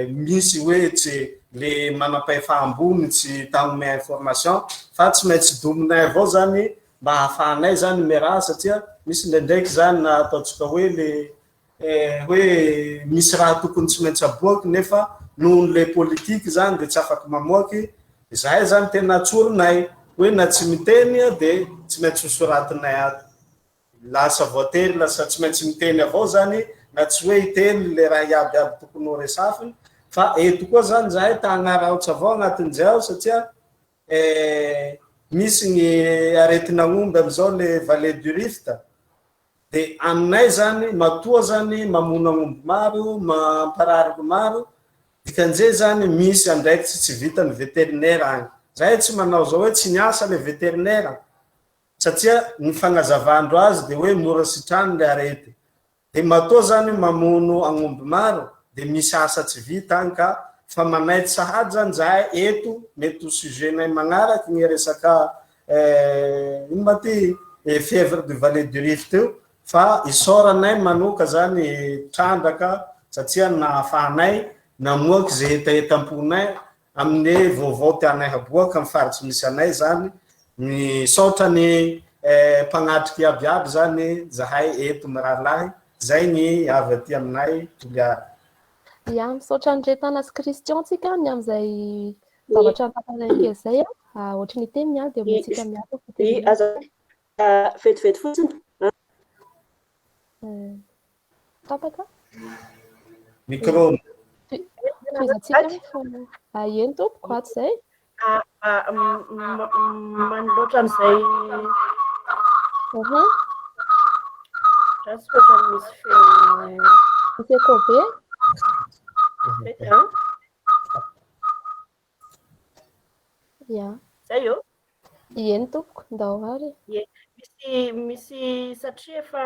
misy hoe tsy le manampahefa ambony tsy tagnome information fa tsy maintsy dominay avao zany mba hahafahanay zany miraha satria misy ndraindraiky zany na ataontsika hoe le hoe misy raha tokony tsy maintsy aboaky nefa noho le politiky zany de tsy afaky mamoaky zahay zany tena tsoronay hoe na tsy miteny de tsy maintsy soratinay ato lasa voatery lasa tsy maintsy miteny avao zany na tsy hoe hiteny le raha iabiaby tokony ho resafiny fa eto koa zany zahay tagnaraotsy avao agnatin'izay satria misy ny aretin'agnomby am'izao le vallée du Rift de aminay zany matoa zany mamono agnomby maro mamparary maro dikan'izay zany misy andraikitsy tsy vitany vétérinaire agny zahay tsy manao zao hoe tsy niasa le vétérinaire satria ny fagnazavandro azy de hoe mora sitrany le arety de matoa zany mamono agnomby maro de misy asa tsy vita agny ka fa manaity sahady zany zahay eto mety ho sujetnay magnaraky ny resaka ino maty fièvre de vallée du Rift io fa isoranay manoka zany trandraka satria nahafahanay namoaky ze etaetam-ponay amin'ny vaovao tianay haboaka amin'ny faritsy misy anay zany ny saotra ny mpagnatriky iabiaby zany zahay eto mirahalahy zay ny avy aty aminay Toliara. Ya, misaotra andretana sy Christian tsika ny am'izay zavatra antaparanay zay ohatry ny teminy de amintsika miaraka vetivety fotsiny tapaka micro fizatsika eny tompoko ato zay manoloatra an'izay rasy ohatrany misy misy écho be ya zay io eny tompoko ndao ary misy satria efa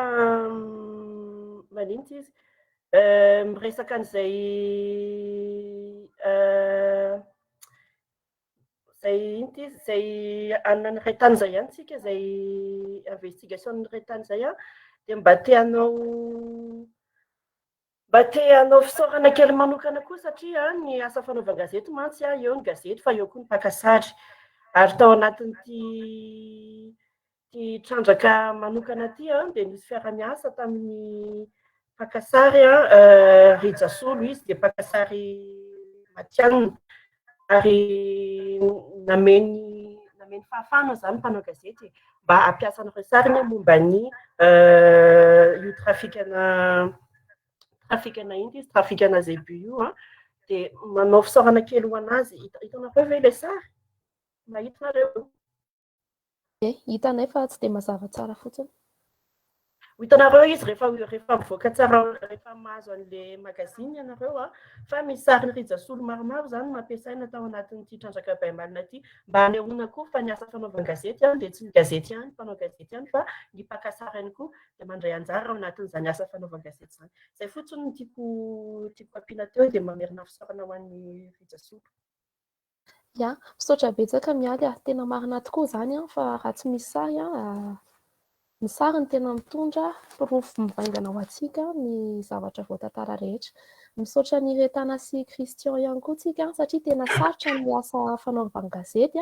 manintsy izy miresaka an'izay zay inty izy zay anan'iray tany zay ihany tsika zay investigation n'iray tany zay de mba te anao fisaorana kely manokana koa satria ny asa fanaova gazety mantsy eo ny gazety fa eo koa ny mpakasary Ary tao anatin'ity trandraka manokana ty dia nisy fiara-miasa tamin'ny Pakasary Rijasolo izy dia Pakasary Matianina ary nameny fahafahana zany mpanao gazety mba hampiasan'ireo sariny momba ny io trafikana iny izy trafikana zebu io dia manao fisaorana kely ho anazy. Hitanareo ve ilay sary? Mahitanareo? Hitanay fa tsy dia mazava tsara fotsiny. Hitanareo izy rehefa mivoaka tsara rehefa mahazo an'ilay magazine ianareo fa misy sariny Rijasolo maromaro zany mampiasaina tao anatin'ity trandraka Baimalina ity mba hanehoana koa fa ny asa fanaovan-gazety dia tsy ny gazety ihany mpanao gazety ihany fa ny mpakasary ihany koa dia mandray anjara ao anatin'izany asa fanaovan-gazety izany. Izay fotsiny no tiako ampiana teo dia mamerina fisaorana ho an'ny Rijasolo. Ya, misaotra betsaka mialy tena marina tokoa zany fa raha tsy misy sary ny sary ny tena mitondra pirofo mivaingana ho antsika ny zavatra voatantara rehetra. Misaotra ny Retana sy Christian ihany koa tsika satria tena sarotra ny asa fanaovan-gazety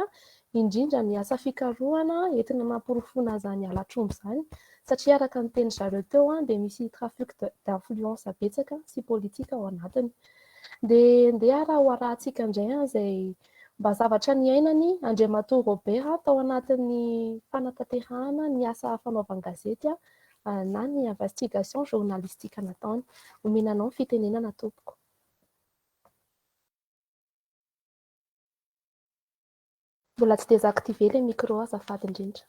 indrindra ny asa fikarohana entina mampirofona zany halatromby zany satria araka ny teny zareo teo dia misy trafic d'influence betsaka sy politika ao anatiny. Dia ndeha raha ho arahantsika indray izay mba zavatra ny ainany Andriamatoa Robert tao anatin'ny fanatanterahana ny asa fanaovan-gazety na ny investigation journalistique nataony. Omenanao fitenenana tompoko. Mbola tsy désactivé ilay micro azafady indrindra.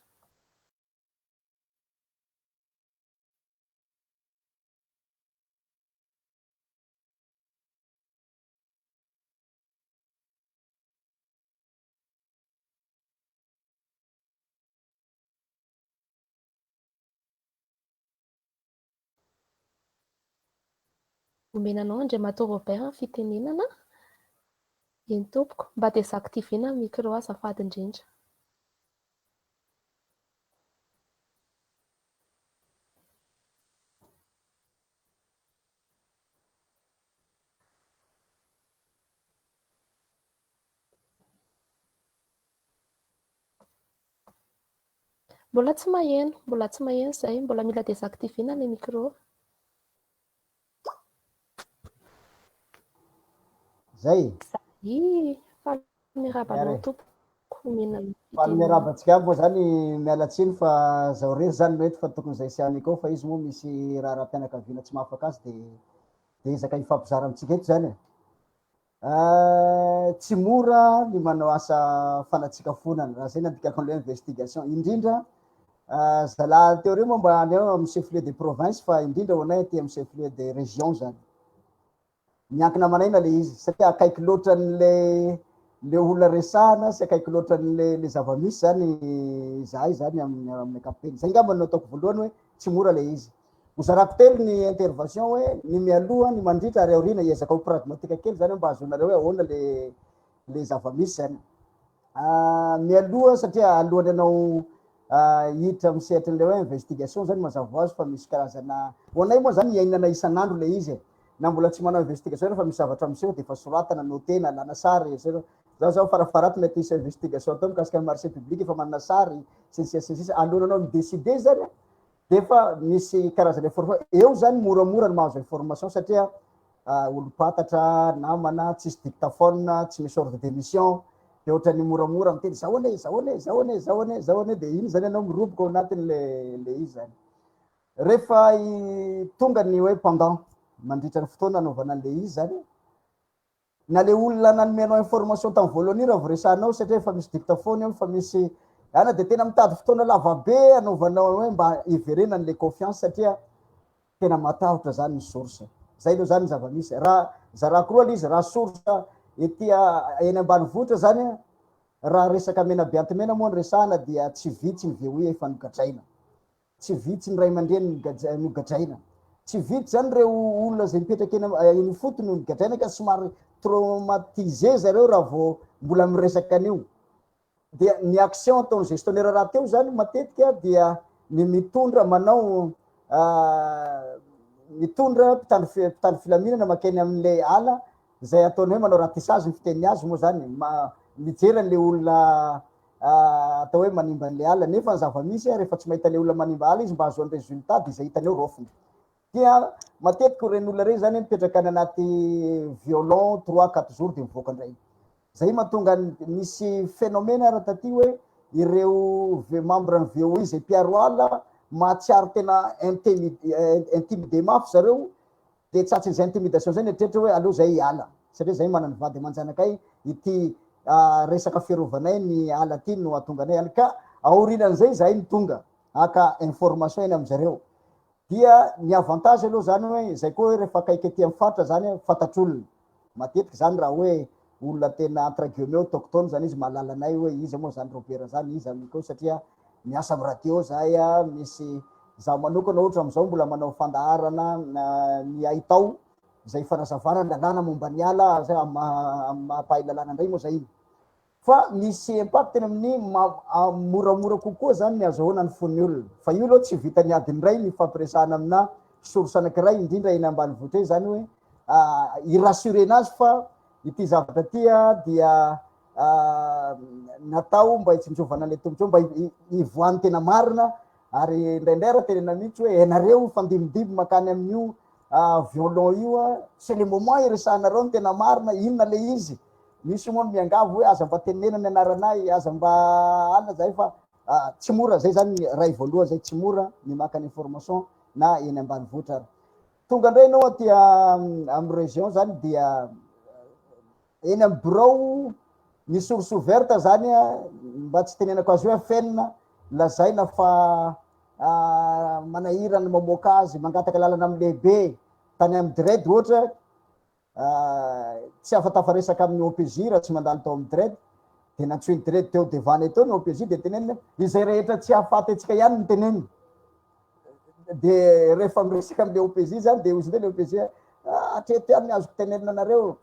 Omenanao Andriamatoa Robert fitenenana eny tompoko mba désactivena micro azafady indrindra. Mbola tsy maheno izay mbola mila désactivena ilay micro. Zay. Famirabanao tompoko omenanao. Famirabantsika moa zany miala tsiny fa zaho rery zany mety fa tokony izay sy aniko fa izy moa misy raha-pianakaviana tsy mahafaka azy dia ezaka hifampizara amintsika eto zany. Tsy mora ny manao asa fanatsikafonana raha zay nandikako an'ilay investigation indrindra zalahy teo reo moa mba aneo amin'ny chef-lieu de province fa indrindra ho anay aty amin'ny chef-lieu de région zany. Miankina manaina le izy satria akaiky loatra le olona resahana sy akaiky loatra le zava-misy zany zahay zany amin'ny ankapobeny. Zay ngamba no ataoko voalohany hoe tsy mora le izy. Hozarako telo ny intervention hoe ny mialoha ny mandritra ary aoriana hiezaka ho pragmatika kely zany mba azonareo hoe ahoana le zava-misy zany. Mialoha satria alohany anao hiditra misehatra an'ilay hoe investigation zany mazava ho azy fa misy karazana ho anay moa zany iainana isan'andro le izy na mbola tsy manao investigation fa misy zavatra miseho dia efa soratana notena lana sary zaho farafaratu mety hisy investigation atao mikasika ny marché public efa manana sary sisa alohananao midécider zany dia efa misy karazana information eo zany moramora ny mahazo information satria olo-patatra namana tsisy dictaphone tsy misy ordre d'émission dia ohatrany moramora miteny zahoane dia iny zany anao miroboka ao anatin'le izy zany rehefa tonga ny hoe pendant mandritra ny fotoana anaovana an'le izy zany na le olona nanomenao information tamin'ny voalohany raha voresanao satria efa misy dictaphone eo fa misy ana dia tena mitady fotoana lavabe anaovanao hoe mba iverena an'le confiance satria tena matahotra zany ny source zay aloha zany zava-misy raha zarako roa izy raha source ety eny ambanivohitra zany raha resaka mena biantimena moa ny resahana dia tsy vitsy ny VOE efa nogadraina tsy vitsy ny ray aman-dreny nogadraina tsy vitsy zany reo olona zay mipetraka eny fotony nogadraina ka somary traumatisé zareo raha vao mbola miresaka an'io dia ny action ataony gestionnaire raha teo zany matetika dia ny mitondra manao mitondra mpitandro filaminana makeny amin'le zay ataony hoe manao ratissage ny fiteny azy moa zany mijery an'le olona atao hoe manimba an'le ala nefa ny zava-misy rehefa tsy mahita le olona manimba ala izy mba azo any resultat de zay hitaneo rofony. Dia matetiky ren'olona reny zany mipetraka any anaty violon 3-4 jours de mivoaka andray. Zay mahatonga misy phénomène ara taty hoe ireo membre ny VOI zay mpiaro ala mahatsiaro tena intimidé mafy zareo de tsatsin'izay intimidation zay netrehitra hoe aleo zay ala satria zay manany vady aman-janakay ity resaka fiarovanay ny ala ty no atonga anay any ka aorinan'izay zahay ny tonga aka information eny am'zareo. Dia ny avantage aloha zany hoe zay koa hoe rehefa akaiky aty amin'ny faritra zany fantatr'olona matetiky zany raha hoe olona tena entre guillemets autochtone zany izy mahalala anay hoe iza moa zany Robert zany iza ko satria miasa amy radio zahay misy zaho manokana ohatra amizao mbola manao fandaharana ny Aitao zay fanazavana lalàna momba ny ala zay mampahay lalàna ndray moa zay fa misy impact teny amin'ny moramora kokoa zany ny azahoana ny fon'ny olona fa io loha tsy vita ny adiny ray ny fampiresahana amina source anankiray indrindra eny ambanivohitra zany hoe irassurer anazy fa ity zavatra tya dia natao mba hitsinjovana le tombotreo mba ivoany tena marina ary indraindray raha tenena mihitsy hoe ianareo fandimbidiby makany amin'io violon io c'est le moment iresahanareo ny tena marina inona le izy misy moa miangavo hoe aza mba tenenany anaranay aza mba ana zay fa tsy mora zay zany ray voalohany zay tsy mora ny maka ny information na eny ambanivohitra ary tonga indray anao aty amy région zany dia eny amy bureau ny source ouverte zany mba tsy tenenako azy hoe fenina lazaina fa manahirany mamoaka azy mangataka lalana amy lehibe tany amy dred ohatra tsy afatafaresaka amin'ny OPJ raha tsy mandalo tao amy dred de natsoiny dred teo devany teo ny OPJ de tenenina izay rehetra tsy ahafaty atsika ihany ny teneniny de rehefa miresaka amle OPJ zany de ozy ndray le OPJ atreto ihany azoko tenenina anareo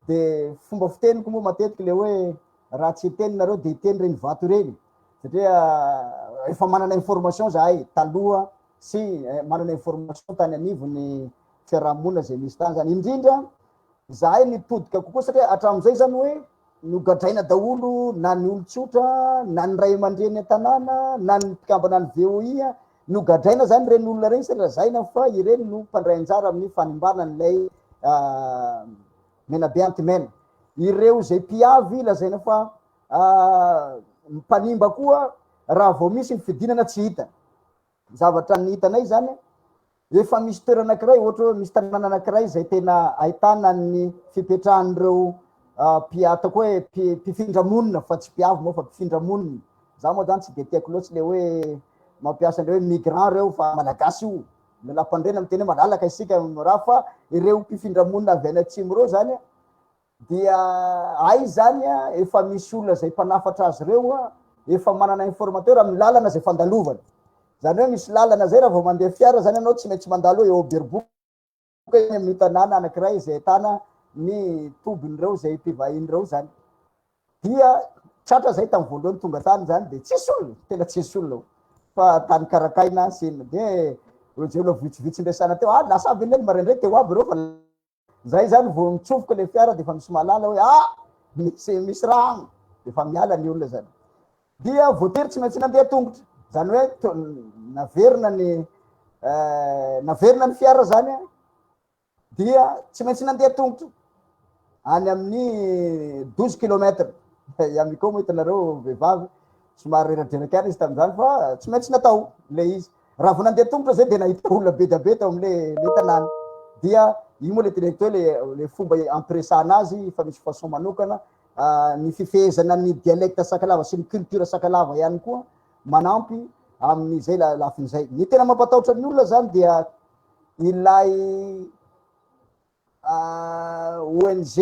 de fomba fiteniko moa matetiky le hoe raha tsy teninareo de iteny reny vato reny satria efa manana information zahay taloha sy manana information tany anivo ny fiarahamonina zay misy tany zany indrindra zahay nitodika kokoa satria hatramizay zany hoe nogadraina daholo na ny olo-tsotra na ny ray aman-dreny tanàna na ny mpikambana ny VOI nogadraina zany reny olona reny satria zaina fa ireny no mpandray anjara amin'ny fanimbana n'ilay Menabe Antimena ireo zay mpiavy lazaina fa mpanimba koa raha vao misy ny fidinana tsy hita zavatra ny hitanay zany efa misy toerana anankiray ohatra hoe misy tanàna anankiray zay tena ahitana ny fipetrahan'ireo atako hoe mpifindra-monina fa tsy mpiavy moa fa mpifindra-monina za moa zany tsy de tiako loatsy le hoe mampiasa andreo hoe migrant reo fa malagasy io melampandrena amy teny hoe malalaka isika raha fa ireo mpifindra-monina avy any atsimo reo zany dia ay zany efa misy olona zay mpanafatra azy reo efa manana informateur amy lalana zay fandalovana zany hoe misy lalana zay raha vao mandeha fiara zany anao tsy maintsy mandalo eo Oberbook amin'ny tanàna anankiray zay ahitana ny tobin'ireo zay mpivahin'ireo zany dia tratra zay tamy voalohany tonga tany zany de tsisy olona tena tsisy olona fa tany karakaina sina de zay olo vitsivitsy ndresana teo lasa aby neny maraindray teo aby reo fa zay zany vo mitsofoka le fiara de fa misy malala hoe misy raha de fa miala ny olona zany dia voatery tsy maintsy nandeha tongotra zany hoe naverina ny fiara zany dia tsy maintsy nandeha tongotra any amin'ny 12 kilometre amiko moa hitanareo vehivavy somary reradreraky any izy tamizany fa tsy maintsy natao le izy raha vo nandeha tongotra zay de nahita olona be da be tao amle tanàna dia io moa le teneniko hoe le fomba ampiresahana azy fa misy façon manokana ny fifehezana ny dialecte sakalava sy ny culture sakalava ihany koa manampy amin'izay lafin'izay ny tena mampatahotra ny olona zany dia ilay ONG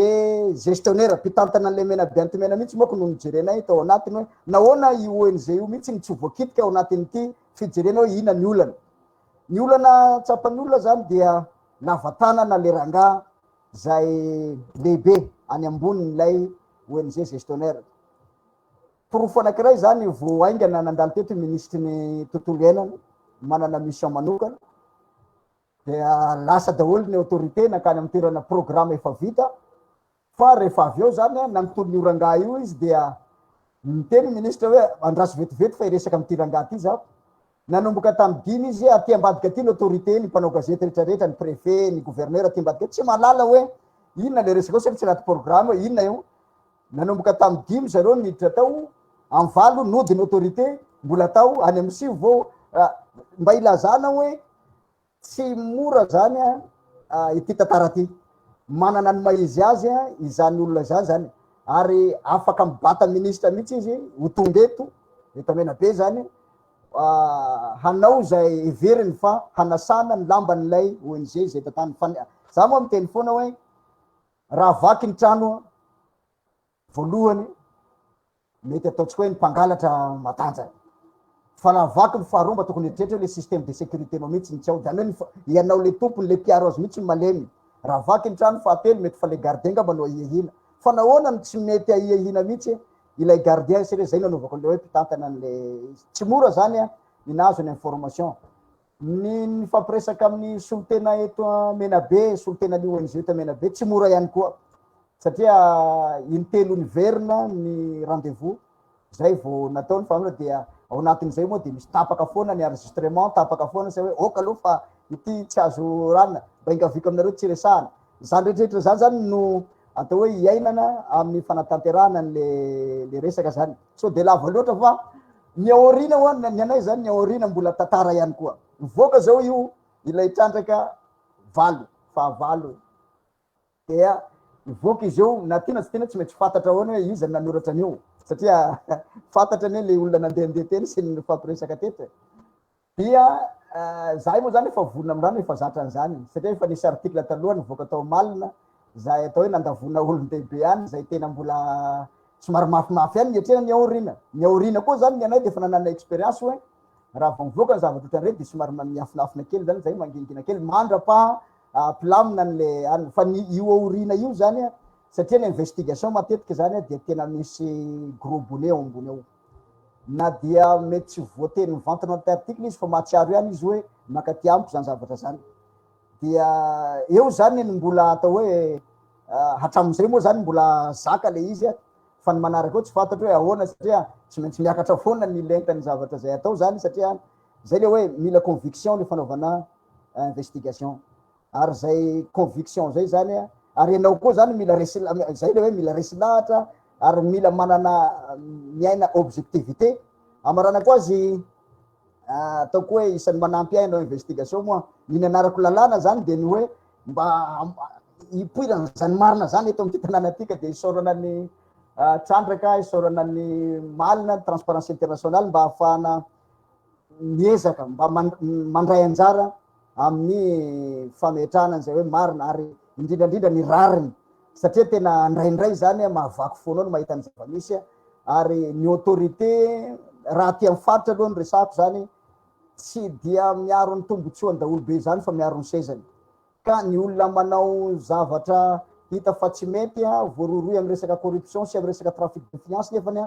gestionnaire mpitantana an'le Menabe Antimena mihitsy moako no nijerenay tao anatiny hoe nahoana io ONG io mihitsy ny tsy voakitika ao anatin'ity fijerena hoe ina ny olana tsapan'ny olona zany dia lavatanana le ranga zay lehibe any ambonin'ilay ONG gestionnaire porofo anankiray zany vo aingana nandalo teto ministry ny tontolo iainana manana mission manokana dia lasa daholo ny autorité nakany amy toerana programme efa vita fa rehefa avy eo zany nanontolo ny oranga io izy dia Miteny ministra hoe andraso vetivety fa iresaka amin'ny tiranga ty zaho. Nanomboka tamin'ny 10 izy aty ambadika aty l'autorité ny mpanao gazety rehetrarehetra ny préfet ny gouverneur aty ambadika aty tsy mahalala hoe inona le resaka satria tsy anaty programme hoe inona io. Nanomboka tamin'ny 10 zareo niditra tao amin'ny valo nodiny autorité mbola tao any amin'ny 6 vao mba ilazana hoe tsy mora zany ity tantara ty. Manana ny maizy azy izany olona zany ary afaka mibata ministre mihitsy izy ho tonga eto Menabe zany hanao zay everiny fa hanasana ny lamban'ilay ONG zay tatany za moa miteny foana hoe raha vaky ny trano voalohany mety ataotsika hoe ny mpangalatra matanjaka fa raha vaky ny faharoa mba tokony eritreretra le système de sécurité nao mihitsy ny tsy ao zany hoe ianao le tompony le mpiaro azy mihitsy ny malemy. Raha vaky ny trano fahatelo mety fa le gardien ngamba no ahihina fa nahoana ny tsy mety ahihina mihitsy ilay gardien sere zay nanaovako le hoe mpitantana an'le tsy mora zany inazo ny information ny fampiresaka amin'ny solotena eto Menabe solotena ny ONG eto Menabe tsy mora ihany koa satria intelo ny verina ny rendez-vous zay vao nataony fa dia ao anatin'izay moa de misy tapaka foana ny enregistrement tapaka foana say hoe oka aloha fa ity tsy azo rana mba ingaviko aminareo tsy resahana zany rehetrarehetra zany zany no atao hoe iainana amin'ny fanatanterahana le resaka zany so de lava loatra fa ny aorina ho ny anay zany ny aorina mbola tantara ihany koa mivoaka zao io ilay trandraka fahavalo dia mivoaka izy eo na tiana tsy tiana tsy mety fantatra ahoana hoe izy nanoratra an'io satria fantatra anie le olona nandehandeha teny sy ny fampiresaka tetra dia zahay moa zany efa vonona amin'rano efa zatra an'izany satria efa nisy article talohany mivoaka tao malina zay atao hoe nandavona olon-dehibe any zay tena mbola somary mafimafy any ngetrena ny aorina koa zany ny anay de efa nanana expérience hoe raha vao mivoaka ny zavatra ohatran'ireny de somary miafinafina kely zany zay mangingina kely mandra-pa pilamina an'le any fa io aorina io zany satria ny investigation matetiky zany de tena misy gros bonnet ao ambony ao na dia mety tsy voateny mivantana anaty article izy fa mahatsiaro ihany izy hoe makaty ampy zany zavatra zany dia eo zany ny mbola atao hoe hatramin'izay moa zany mbola zaka le izy fa ny manaraka eo tsy fantatra hoe ahoana satria tsy maintsy miakatra foana ny lentany zavatra zay atao zany satria zay le hoe mila conviction le fanaovana investigation ary zay conviction zay zany ary ianao koa zany mila resy zay le hoe mila resy lahatra ary mila manana miaina objectivité amarana koa azy ataoko hoe isan'ny manampy ainao investigation moa ny anarako lalàna zany de ny hoe mba ipoirana zany marina zany eto amty tanàna atika de isorana ny trandraka isorana ny malina transparence internationale mba ahafahana miezaka mba mandray anjara amin'ny fametrahana zay hoe marina ary indrindrandrindra ny rariny satria tena andraindray zany mahavaky foanao no mahita ny zava-misy ary ny autorité raha ty amin'ny faritra aloha ny resako zany tsy dia miaro ny tombotsoany daholo be zany fa miaro ny sezany ka ny olona manao zavatra hita fa tsy mety voaroroy amin'ny resaka corruption sy amin'ny resaka trafic de finance nefany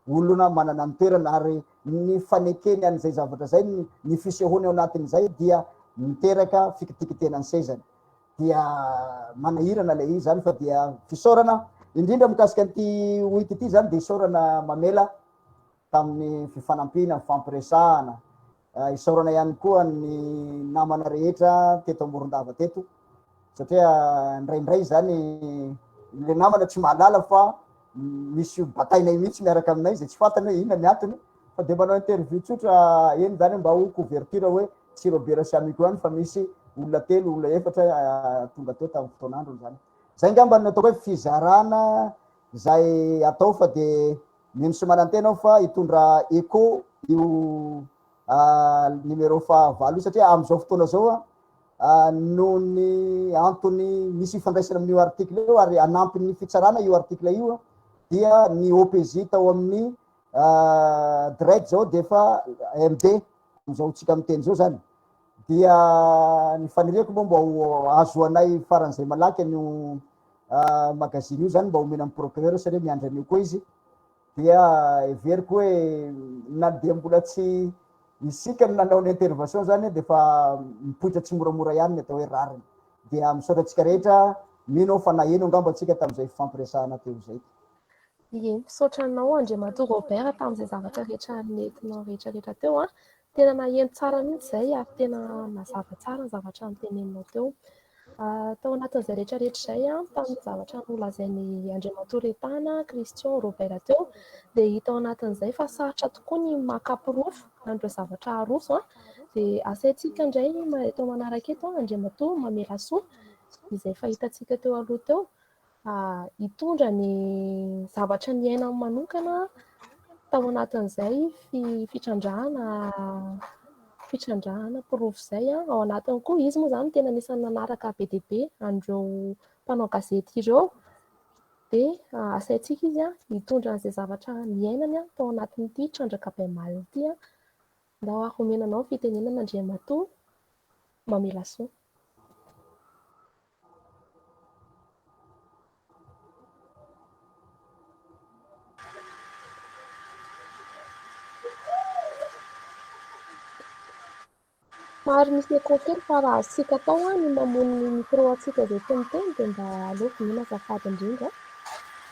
olona manana ny toerana ary ny fanekeny an'izay zavatra zay ny fisehony ao anatin'izay dia miteraka fikitikitenany sezany dia manahirana le izy zany fa dia fisorana indrindra mikasika an'ty oity ity zany de isorana mamela tamin'ny fifanampiana fampiresahana isorana ihany koa ny namana rehetra teto Morondava teto satria ndraindray zany le namana tsy mahalala fa misy batainay mihitsy miaraka aminay zay tsy fantany hoe inona ny antony fa de manao interview tsotra eny zany mba ho couverture hoe tsy Robert Siamiko any fa misy olona telo olona efatra tonga teo tamin'ny fotoanandro zany zay ngamba ny atao hoe fizarana zay atao fa de mino sy manantena fa hitondra écho io numéro fahavalo satria am'izao fotoana zao no ny antony misy ifandraisana amin'io article io ary anampy ny fitsarana io article io dia ny OPJ tao amin'ny direct zao de fa MD am'izao tsika miteny zao zany dia ny faniriako moa mba azoanay faran'izay malaky an'io magazine io zany mba omena amin'ny procureur satria miandry an'io koa izy dia everiko hoe na dia mbola tsy isika nanao ny intervention zany de fa mipoitra tsy moramora ihany ny atao hoe rariny dia misaotra atsika rehetra mino fa naheno angamba atsika tam'izay fampiresahana teo zay Ie, misaotra anao Andriamatoa Robert tamin'izay zavatra rehetra nentinao rehetrarehetra teo a. Tena naheno tsara mihitsy izay ary tena mazava tsara ny zavatra noteneninao teo. Tao anatin'izay rehetrarehetra izay a, tamin'ny zavatra nolazain'ny Andriamatoa Retana, Christian Robert teo, dia hita ao anatin'izay fa sarotra tokoa ny makaporofo an'ireo zavatra aroso a. Dia asaintsika indray eto manaraka eto Andriamatoa mamela soa izay fahitantsika teo aloha teo. Hitondra ny zavatra ny ainany manokana tao anatin'izay fitrandrahana porofo izay a. Ao anatiny koa izy moa izany tena anisany nanaraka be dia be an'ireo mpanao gazety ireo, dia asaintsika izy a hitondra an'izay zavatra ny ainany a tao anatin'ity trandraka Baimal ity a. Mba homenanao fitenenana Andriamatoa mamela soa. Maro misy ekao kely fa raha azontsika atao a ny mamono ny micro antsika izay teniteny dia mba aleo viniana azafady indrindra.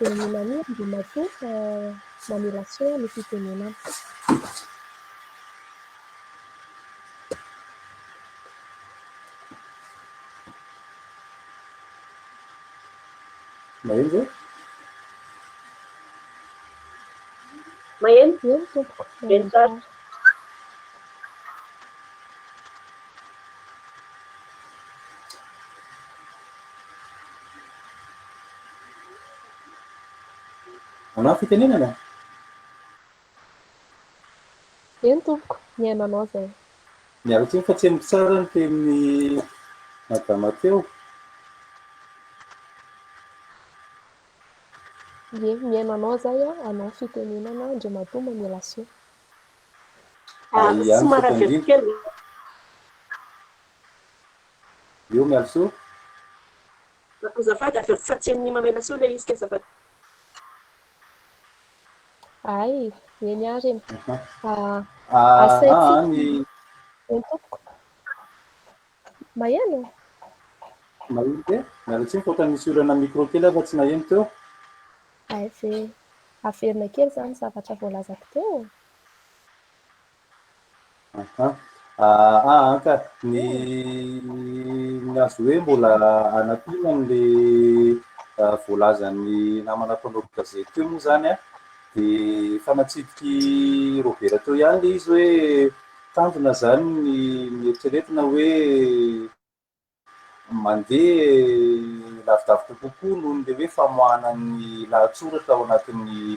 Dia minania Andriamatoa mamela soa ny fitenenana. Maheno zay? Maheno? Eny tompoko. Maheno tsara. Anao fitenenana? Eny tompoko, miaino anao izay. Miaraka tsy fa tsy henoko tsara ny tenin'ny madama teo. Ie, miaino anao izay a, anao fitenenana Andriamatoa mamela soa. Somary avy kely. Io miala soa? Azafady avy fa tsy amin'ny mamela soa ilay izy ka azafady. Ay, eny ary eny. Ny eny tompoko. Maheno? maheno te? Miala tsy fa ohatran'ny misy olana micro kely fa tsy naheno teo. Ay, fe averina kely izany zavatra voalazako teo. Ka ny azo hoe mbola anapina n'ilay voalazan'ny namana mpanao gazety teo moa zany a, dia fanatsidiky Robert teo ihany ilay izy hoe tanjona zany ny eritreretina hoe mandeha lavidavitra kokoa noho n'ilay hoe famoahana ny lahatsoratra ao anatin'ny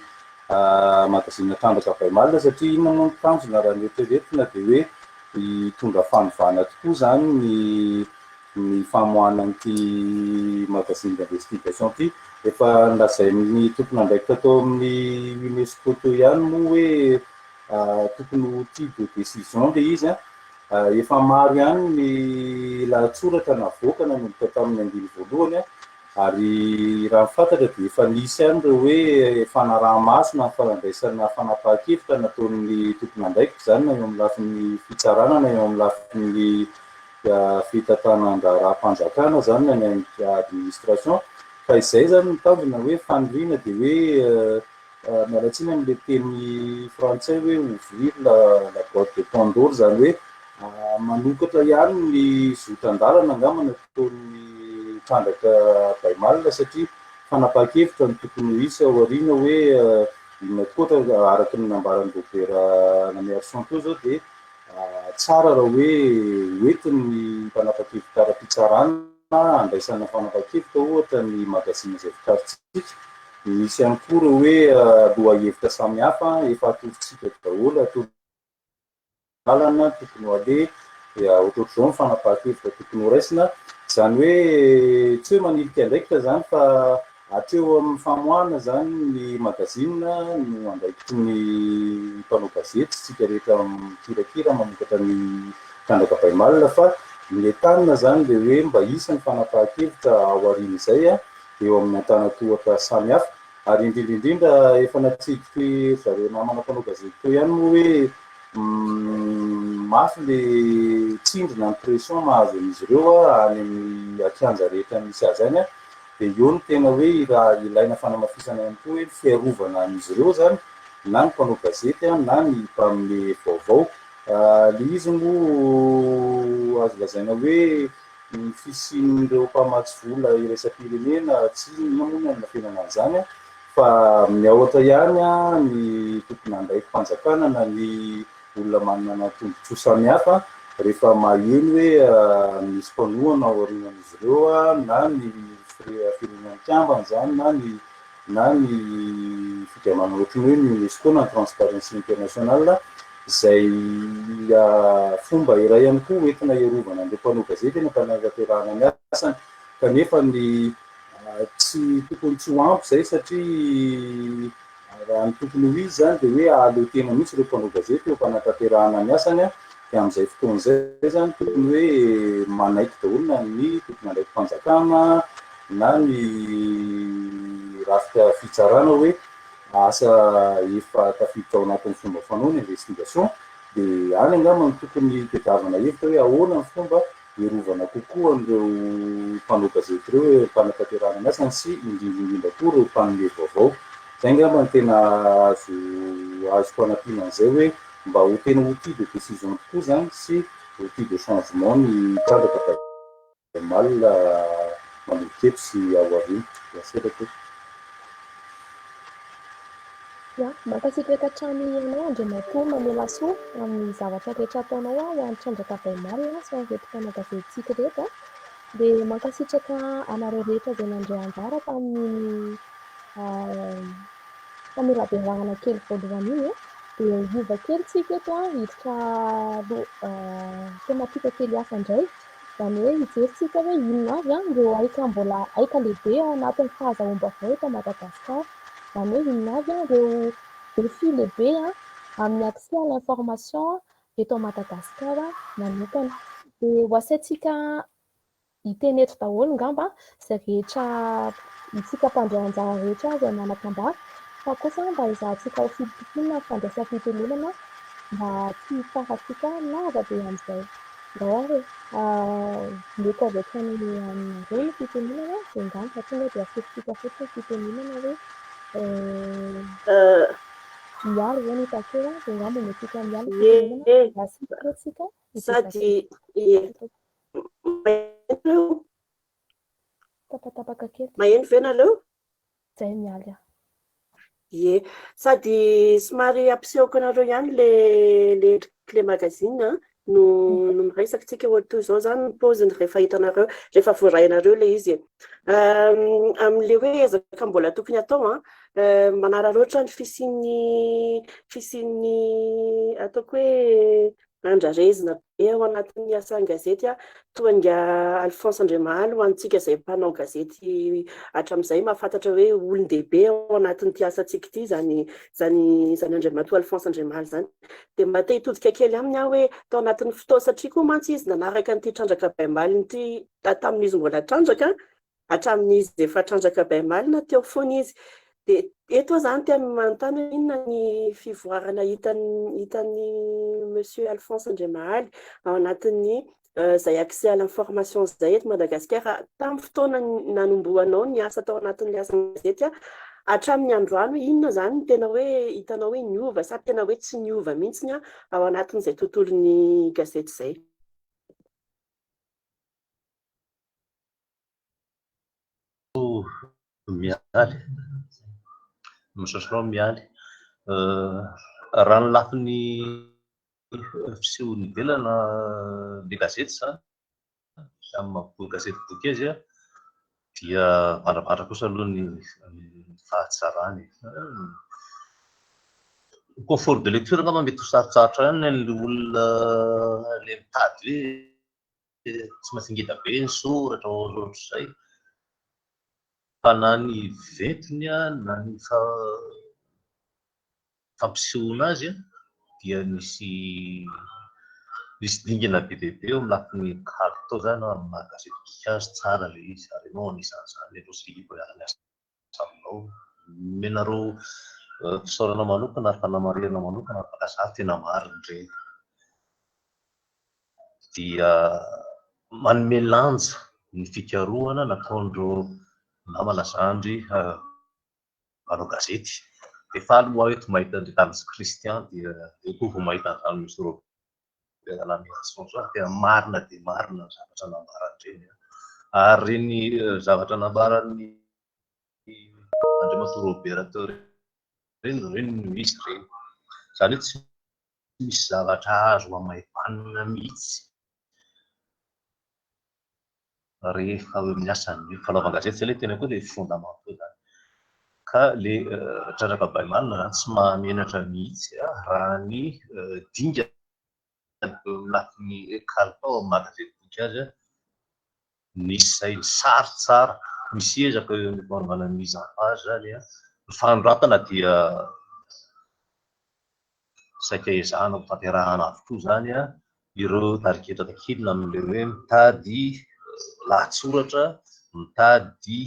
magasinina trandraka Baimal, satria inona moa ny tanjona raha ny eritreretina dia hoe hitondra fanovana tokoa zany ny famoahana an'ity magazine d'investigation ity. Efa nolazain'ny tompony andraikitra tao amin'ny UNESCO teo ihany moa hoe tokony ho type de décision ilay izy a. Efa maro ihany ny lahatsoratra navoaka nanomboka tamin'ny andiny voalohany a, ary raha fantatra dia efa nisy ihany ireo hoe fanaraha-maso na fanandraisana fanapahan-kevitra nataon'ny tompony andraikitra izany na eo amin'ny lafin'ny fitsarana na eo amin'ny lafin'ny fitantanan-draha-mpanjakana zany na ny administration. Fa izay zany ny tanjona hoe faniriana dia hoe mialatsiny amin'ilay teny frantsay hoe ouvrir la boîte de Pandore, zany hoe manokatra ihany ny zotan-dalana angamba nataon'ny trandraka Baimal, satria fanapahan-kevitra ny tokony ho isy ao aoriana hoe inona tokoa araka ny nambaran'ny Robert Namerson teo zao dia tsara raha hoe hoentin'ny mpanapa-kevitra ara-pitsarana andraisana fanapahan-kevitra ohatra ny magazine izay vikaritsika. Misy ihany koa ireo hoe lohahevitra samihafa efa atolotsika daholo, lalana tokony ho aleha dia ohatrohatr'izao ny fanapahan-kevitra tokony ho raisina, izany hoe tsy hoe manilika andraikitra zany fa hatreo amin'ny famoahana zany ny magazinina no andraikitry ny mpanao gazety, tsika rehetra mikirakira manokatra ny trandraka Baimal, fa ny entanina zany dia hoe mba hisy ny fanapahan-kevitra ao aoriana izay a eo amin'ny antanan-tohatra samihafa. Ary indrindraindrindra efa natsidiky zareo namana mpanao gazety teo ihany moa hoe mafy ilay tsindrona ny pression mahazo an'izy ireo any amin'ny akianja rehetra misy azy any a, dia eo no tena hoe raha ilaina fanamafisana ihany koa hoe fiarovana an'izy ireo zany na ny mpanao gazety na ny mpamin'ny vaovao. Le izy moa azo lazaina hoe ny fisian'ireo mpamatsy vola iraisam-pirenena tsy mamonana ny fiainana an'izany fa miaotra ihany ny tokony handraiky mpanjakana na ny olona manana tombotsoa samihafa rehefa maheno hoe misy mpanohana ao aorianan'izy ireo na ny firenen'ny kambana zany na ny fikamana ohatrany hoe ny UNESCO na Transparency International izay fomba iray ihany koa entina iarovana an'ireo mpanao gazety na mpanantanterahana ny asany kanefa ny tsy tokony tsy ho ampy izay satria raha ny tokony ho izy zany dia hoe aleo tena mihitsy ireo mpanao gazety eo mpanantanterahana ny asany dia amin'izay fotoan'izay zany tokony hoe manaiky daholo na ny tokony handraiky mpanjakana na ny rafitra fitsarana hoe asa efa tafiditra ao anatin'ny fomba fanao ny investigation dia any angamba ny tokony tediavana hevitra hoe ahoana ny fomba iarovana kokoa an'ireo mpanao gazety ireo mpanantanterahana ny asany sy indrindrindrindra koa ireo mpamin'ny vaovao. Zay angamba ny tena azoko anampiana an'izay hoe mba ho tena outil de décision tokoa zany sy outil de changement ny trandraka mal manoloketo sy ao aoriana. Aserako. Mankasitraka hatrany ianao Andriamatoa Mamelasoa amin'ny zavatra rehetra ataonao ho an'ny trandraka Baimal sy ho an'ireo gazetintsika rehetra dia mankasitraka anareo rehetra izay nandray anjara tamin'ny famelabeazana kely voalohany iny dia hiova kely tsika eto hiditra tematika kely hafa indray izany hoe hijeritsika hoe inona avy ireo aika mbola aika lehibe ao anatin'ny fahazahoam-baovao eto Madagasikara. Izany hoe inona avy ireo défi lehibe amin'ny accès à l'information eto Madagasikara manokana. Dia ho asaintsika hiteny eto daholo ngamba izay rehetra isika mpandray anjara rehetra izay manan-tambara fa kosa mba hizahantsika ho fitomponana fandraisam-pitenenana mba tsy hifarantsika laza be amin'izay. Raha mety avy hatrany amin'ireo ny fitenenana dia ngamba tonga dia asetsika fotsiny fitenenana hoe miaro zany hitakeo dia ngamba metika mialo fitenenana asitsika sady tapatapaka kely maheno vena aleo zay mialy ie sady somary ampisehoako anareo ihany le magazine no miresaka tsika ohatry zao zany ny paoziny rehefa hitanareo rehefa voarainareo le izy amin'le hoe ezaka mbola tokony atao manararoatra ny fisian'ny ataoko hoe andrarezina be ao anatin'ny asan'ny gazety toa nga Alphonse Andremaly ho antsika izay mpanao gazety hatramin'izay mahafantatra hoe olon-dehibe ao anatin'ity asantsika ity zany Andriamatoa Alphonse Andremaly zany dia mba te hitodika kely aminy hoe tao anatin'ny fotoa satria koa mantsy izy nanaraka n'ity trandraka Baimal ity tamin'izy mbola trandraka hatramin'izy efa trandraka Baimal na teo foana izy. Dia eto zany tena manontany inona ny fivoarana hitan'ny Monsieur Alphonse Andremaly ao anatin'ny izay accès à l'information izay eto Madagasikara tamin'ny fotoana nanombohanao ny asa tao anatin'ny asan'ny gazety hatramin'ny androany inona zany tena hoe hitanao hoe niova sa tena hoe tsy niova mihitsy ao anatin'izay tontolon'ny gazety izay. Mialy misaotra mialy raha ny lafiny fisehoany ivelana le gazety zany amin'ny gazety bokezy dia varavara kosa aloha ny fahatsarany confort de lecture ngamba mety ho sarotsarotra ihany ny olona le mitady hoe tsy maintsy ngeda be ny soratra ohatrohatry izay fa na ny ventiny na ny fampisehoana azy dia misy dingana be lehibe eo amin'ny lafiny kalitao zany amin'ny mahagazety azy tsara le izy ary ianao anisan'izany le Philippe miaramiasa aminao menareo fisaorana manokana ary fanamarihana manokana mpakasary tena marina ireny dia manome lanja ny fikarohana nataon'ireo namana zandry manao gazety. Dia faly moa eto mahita ny Tamis Christian dia koa vao mahita an'izany misy François tena marina dia marina ny zavatra nambarany ireny. Ary ny zavatra nambarany Andriamatoa Robert reny misy reny. Izany hoe tsy misy zavatra azo amaipanina mihitsy rehefa eo amin'ny asan'ny fanaovan-gazety. Izay ilay tena koa dia fondamental zany. Ka ilay trandraka baimalina zany tsy mahamenatra mihitsy raha ny dinga lafin'ny kalitao magazety boky azy nisy izay sary tsara misy ezaka eo amin'ny fanaovana mise en page zany ny fanoratana dia saika ezahana ho tanterahana avokoa zany ireo tarigetra takilina amin'ilay hoe mitady lahatsoratra, mitady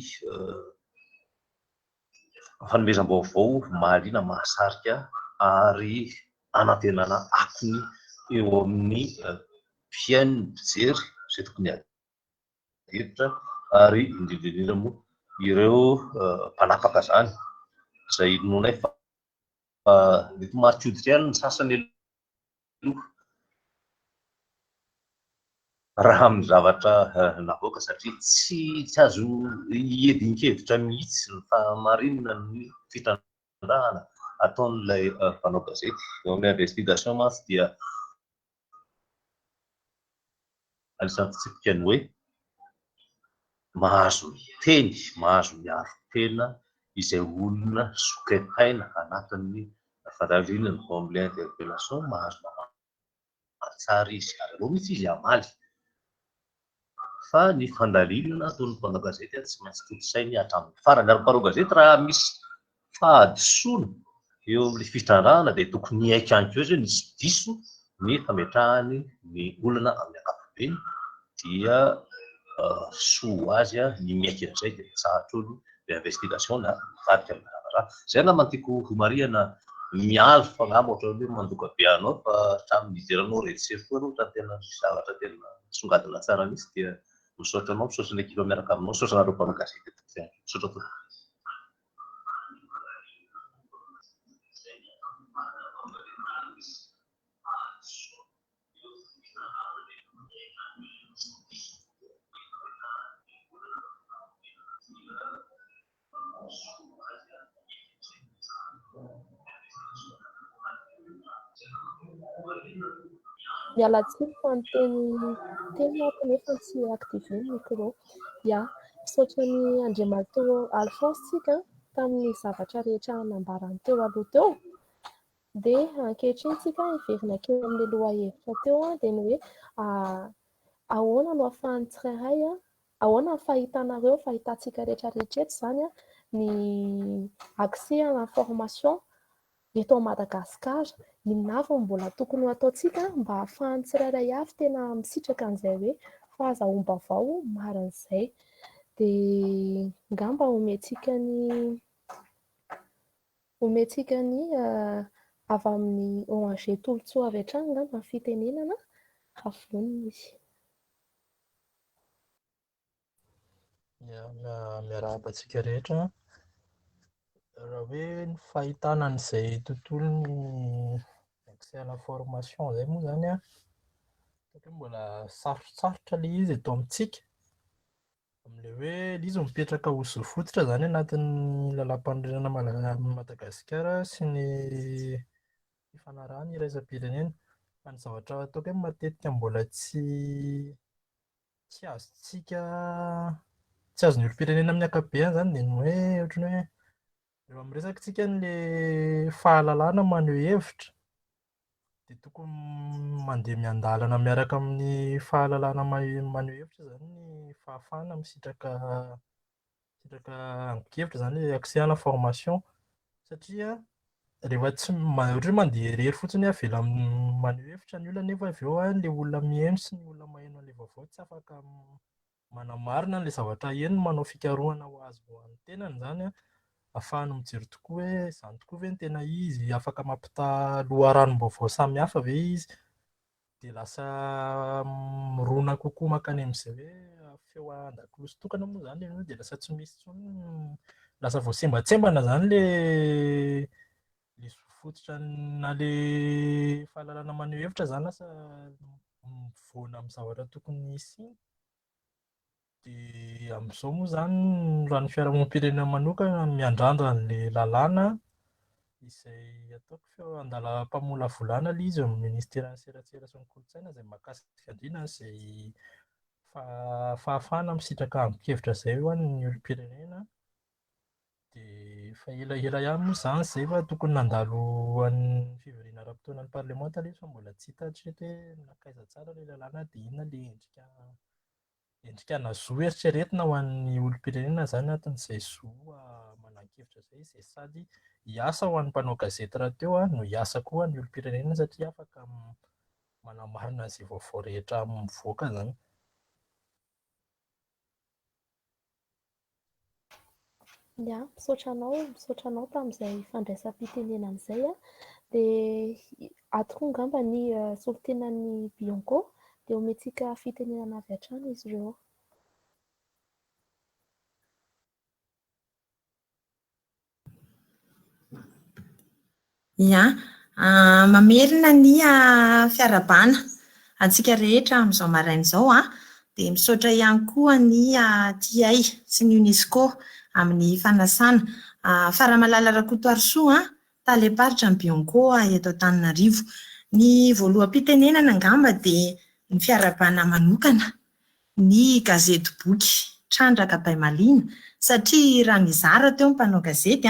fanomezam-baovao mahaliana mahasarika ary anantenana akony eo amin'ny fiain'ny mpijery izay tokony hevitra ary indrindra moa ireo mpanapaka zany izay nonay fa mety maty-hoditra ihany ny sasany aloha raha amin'ny zavatra navoaka satria tsy azo hiedinkevitra mihitsy ny fahamarinana ny fitrandrahana ataon'ilay mpanao gazety. Eo amin'ny investigation mantsy dia anisan'ny fitsipika ny hoe mahazo teny, mahazo miaro tena izay olona sokaitaina anatin'ny fandavina vao amin'ilay interpellation mahazo tsara izy ary aleo mihitsy izy hamaly. Fa ny fandalilana ataon'ny mpanao gazety tsy maintsy toto-sainy hatramin'ny farany. Ary mpanao gazety raha misy fahadisoana eo amin'ny fitrandrahana dia tokony haika ihany koa hoe nisy diso ny fametrahany ny olona amin'ny ankapobeny dia soa azy ny miaika an'izay dia sahatry olo ny investigation na mitarika amin'ny zavatra. Izay angamba no tiako homarihana mihazo fa angamba ohatra hoe mandoka be anao fa hatramin'ny idiranao retsiry koa aloha tena zavatra tena songadina tsara mihitsy dia misaotra anao, misaotra ny ekipa miaraka aminao, misaotra anareo mpanao gazety. Misaotra tompoko. Miala tsiny fa ny teny nefa tsy active ny micro. Ia, misaotra ny Andriamatoa Alphonse tsika tamin'ny zavatra rehetra nambarany teo aloha teo. Dia ankehitriny tsika hiverina keo amin'ny lohahevitra teo dia ny hoe ahoana no ahafahan'ny tsirairay ahoana ny fahitanareo, fahitantsika rehetrarehetra izany ny accès à l'information eto Madagasikara, inona avy no mbola tokony ho ataontsika mba ahafahan'ny tsirairay avy tena misitraka an'izay hoe fahazoam-baovao maran'izay. Dia ngamba omentsika ny avy amin'ny ONG Tolotsoa avy hatrany ngamba ny fitenenana hafilonina izy. Miarahaba antsika rehetra. Raha hoe ny fahitana an'izay tontolon'ny accès à l'information izay moa zany satria mbola sarotsarotra ilay izy eto amintsika amin'ilay hoe ilay izy mipetraka osofototra zany anatin'ny lalam-pandrenana Madagasikara sy ny fifanarahana iraisam-pirenena. Fa ny zavatra ataoko hoe matetika mbola tsy azontsika tsy azon'ny olom-pirenena amin'ny ankapobeny zany dia ny hoe ohatran'ny hoe eo amin'ny resakitsika n'ilay fahalalana maneho hevitra dia tokony mandeha miandalana miaraka amin'ny fahalalana maneho hevitra zany ny fahafahana misitraka angon-kevitra zany hoe accès à l'information satria rehefa tsy ohatran'ny mandeha irery fotsiny avela maneho hevitra ny olona nefa avy eo ilay olona mihaino sy ny olona maheno an'ilay vaovao tsy afaka manamarina n'ilay zavatra henony manao fikarohana ho azy ho an'ny tenany zany ahafahany mijery tokoa hoe izany tokoa ve ny tena izy, afaka mampita loharanom-baovao samihafa ve izy dia lasa mirona kokoa mankany amin'izay hoe feo an-dakiloha sy tokana moa zany le dia lasa tsy misy intsony, lasa voasembatsembana zany le sofototra na le fahalalana maneho hevitra zany lasa mivoana amin'ny zavatra tokony hisy iny. Dia amin'izao moa zany raha ny fiarahamonim-pirenena manokana miandrandra an'ilay lalàna izay ataoko feo andalam-pamolavolana ilay izy amin'ny ministera seratsera sy ny kolontsaina izay mahakasika andrina izay fahafahana misitraka ambin-kevitra izay ho an'ny olom-pirenena. Dia fa ela ihany moa izany izay fa tokony nandalo an'ny fivoriana ara-potoanan'ny parlemanta ilay izy fa mbola tsy hita hatreto hoe nakaiza tsara ilay lalàna dia inona ilay endrika nazoa eritreretina ho an'ny olom-pirenena zany atin'izay zoa manan-kevitra izay, izay sady hiasa ho an'ny mpanao gazety rahateo no hiasa koa ny olom-pirenena satria afaka manamarina izay vaovao rehetra mivoaka zany. Ya, misaotra anao tamin'izay fandraisam-pitenena amin'izay dia atoko ngamba ny solotenan'ny Bianco dia omentsika fitenenana avy hatrany izy ireo. Ya, mamerina ny fiarabana antsika rehetra amin'izao maraina izao dia misaotra ihany koa ny TI sy ny UNESCO amin'ny fanasana. Faramalala Rakotoarisoa taleparitra ny Bianco eto Antananarivo. Ny voaloham-pitenenana angamba dia ny fiarabana manokana, ny gazety boky Trandraka Baimalina satria raha nizara teo ny mpanao gazety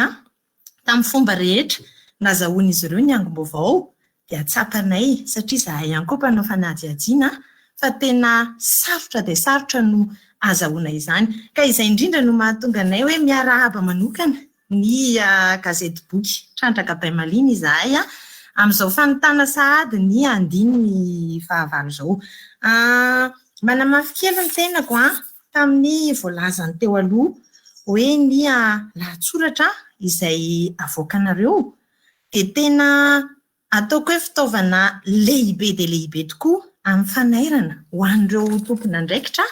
tamin'ny fomba rehetra nazahoan'izy ireo ny angom-baovao dia tsapanay satria izahay ihany koa mpanao fanadihadiana fa tena sarotra dia sarotra no azahoana izany. Ka izay indrindra no mahatonga anay hoe miarahaba manokana ny gazety boky Trandraka Baimalina izahay amin'izao fanontana sahady ny andiny fahavalo izao. Manamafy kely ny tenako tamin'ny voalazany teo aloha hoe ny lahatsoratra izay avoakanareo dia tena ataoko hoe fitaovana lehibe dia lehibe tokoa amin'ny fanairana ho an'ireo tompona andraikitra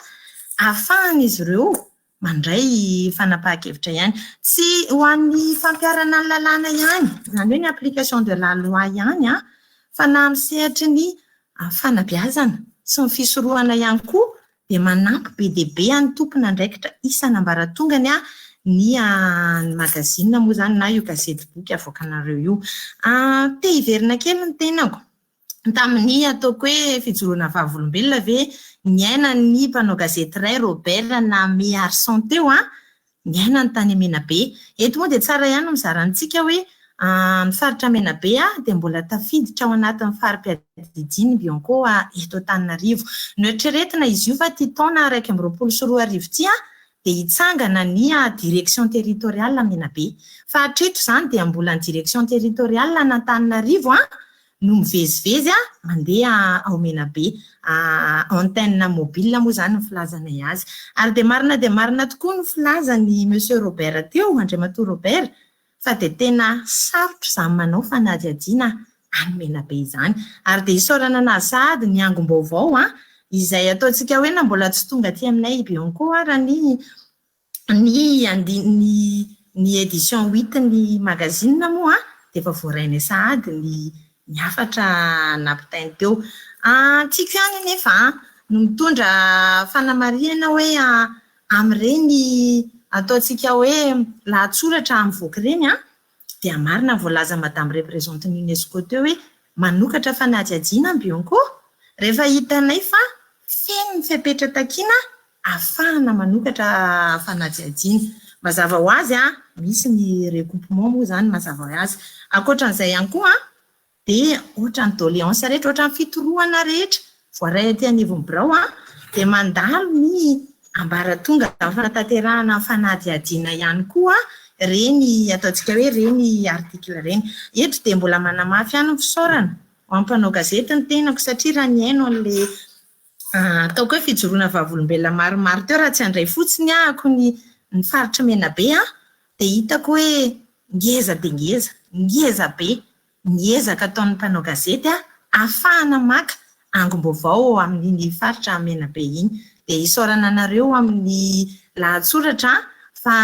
ahafahan'izy ireo mandray fanapahan-kevitra ihany. Tsy ho an'ny fampiarana ny lalàna ihany, izany hoe ny application de la loi ihany fa na amin'ny sehatry ny fanabeazana sy ny fisorohana ihany koa dia manampy be dia be an'ny tompona andraikitra isan'ambaratongany ny magazinina moa zany na io gazety boky avoakanareo io. Te hiverina kely ny tenako tamin'ny ataoko hoe fijoroana vavolombelona ve niaina ny mpanao gazety iray Robert na Mearson teo niaina ny tany Menabe. Eto moa dia tsara ihany no mizarantsika hoe ny faritra Menabe dia mbola tafiditra ao anatin'ny farim-piadidiany Bianco eto Antananarivo. Noeritreretina izy io fa ty taona 2024 dia hitsangana ny direction territoriale Menabe. Fa hatreto izany dia mbola ny direction territoriale n'Antananarivo no mivezivezy mandeha ao Menabe. Antenne mobile moa zany ny filazana azy. Ary dia marina tokoa ny filazany Monsieur Robert teo, Andriamatoa Robert, fa dia tena sarotra izany manao fanadihadiana any Menabe izany. Ary dia isaorana nazady ny angom-baovao izay ataontsika hoe na mbola tsy tonga aty aminay Bianco raha ny édition 8 ny magazine moa dia efa voaraina sahady ny afatra napitainy teo. Tiako ihany nefa no mitondra fanamariana hoe amin'ireny ataontsika hoe lahatsoratra mivoaka ireny dia marina voalaza madame représentante UNESCO teo hoe manokatra fanadihadiana ny Bianco. Rehefa hitanay fa feno ny fepetra takiana ahafahana manokatra fanadihadiana. Mazava ho azy misy ny recoupement moa zany mazava ho azy. Ankoatran'izay ihany koa dia ohatran'ny doléance rehetra, ohatran'ny fitorohana rehetra voaray aty anivon'ny Birao dia mandalo ny ambaratonga fanatanterahana fanadihadiana ihany koa reny ataontsika hoe reny article reny. Eto dia mbola manamafy ihany ny fisaorana ho amin'ny mpanao gazety ny tenako satria raha ny haino an'ilay ataoko hoe fijoroana vavolombelona maromaro teo raha tsy handray fotsiny ako ny faritra Menabe dia hitako hoe ngeza dia ngeza be niezaka ataon'ny mpanao gazety ahafahana maka angom-baovao amin'iny faritra Menabe iny. dia isaorana anareo amin'ny lahatsoratra fa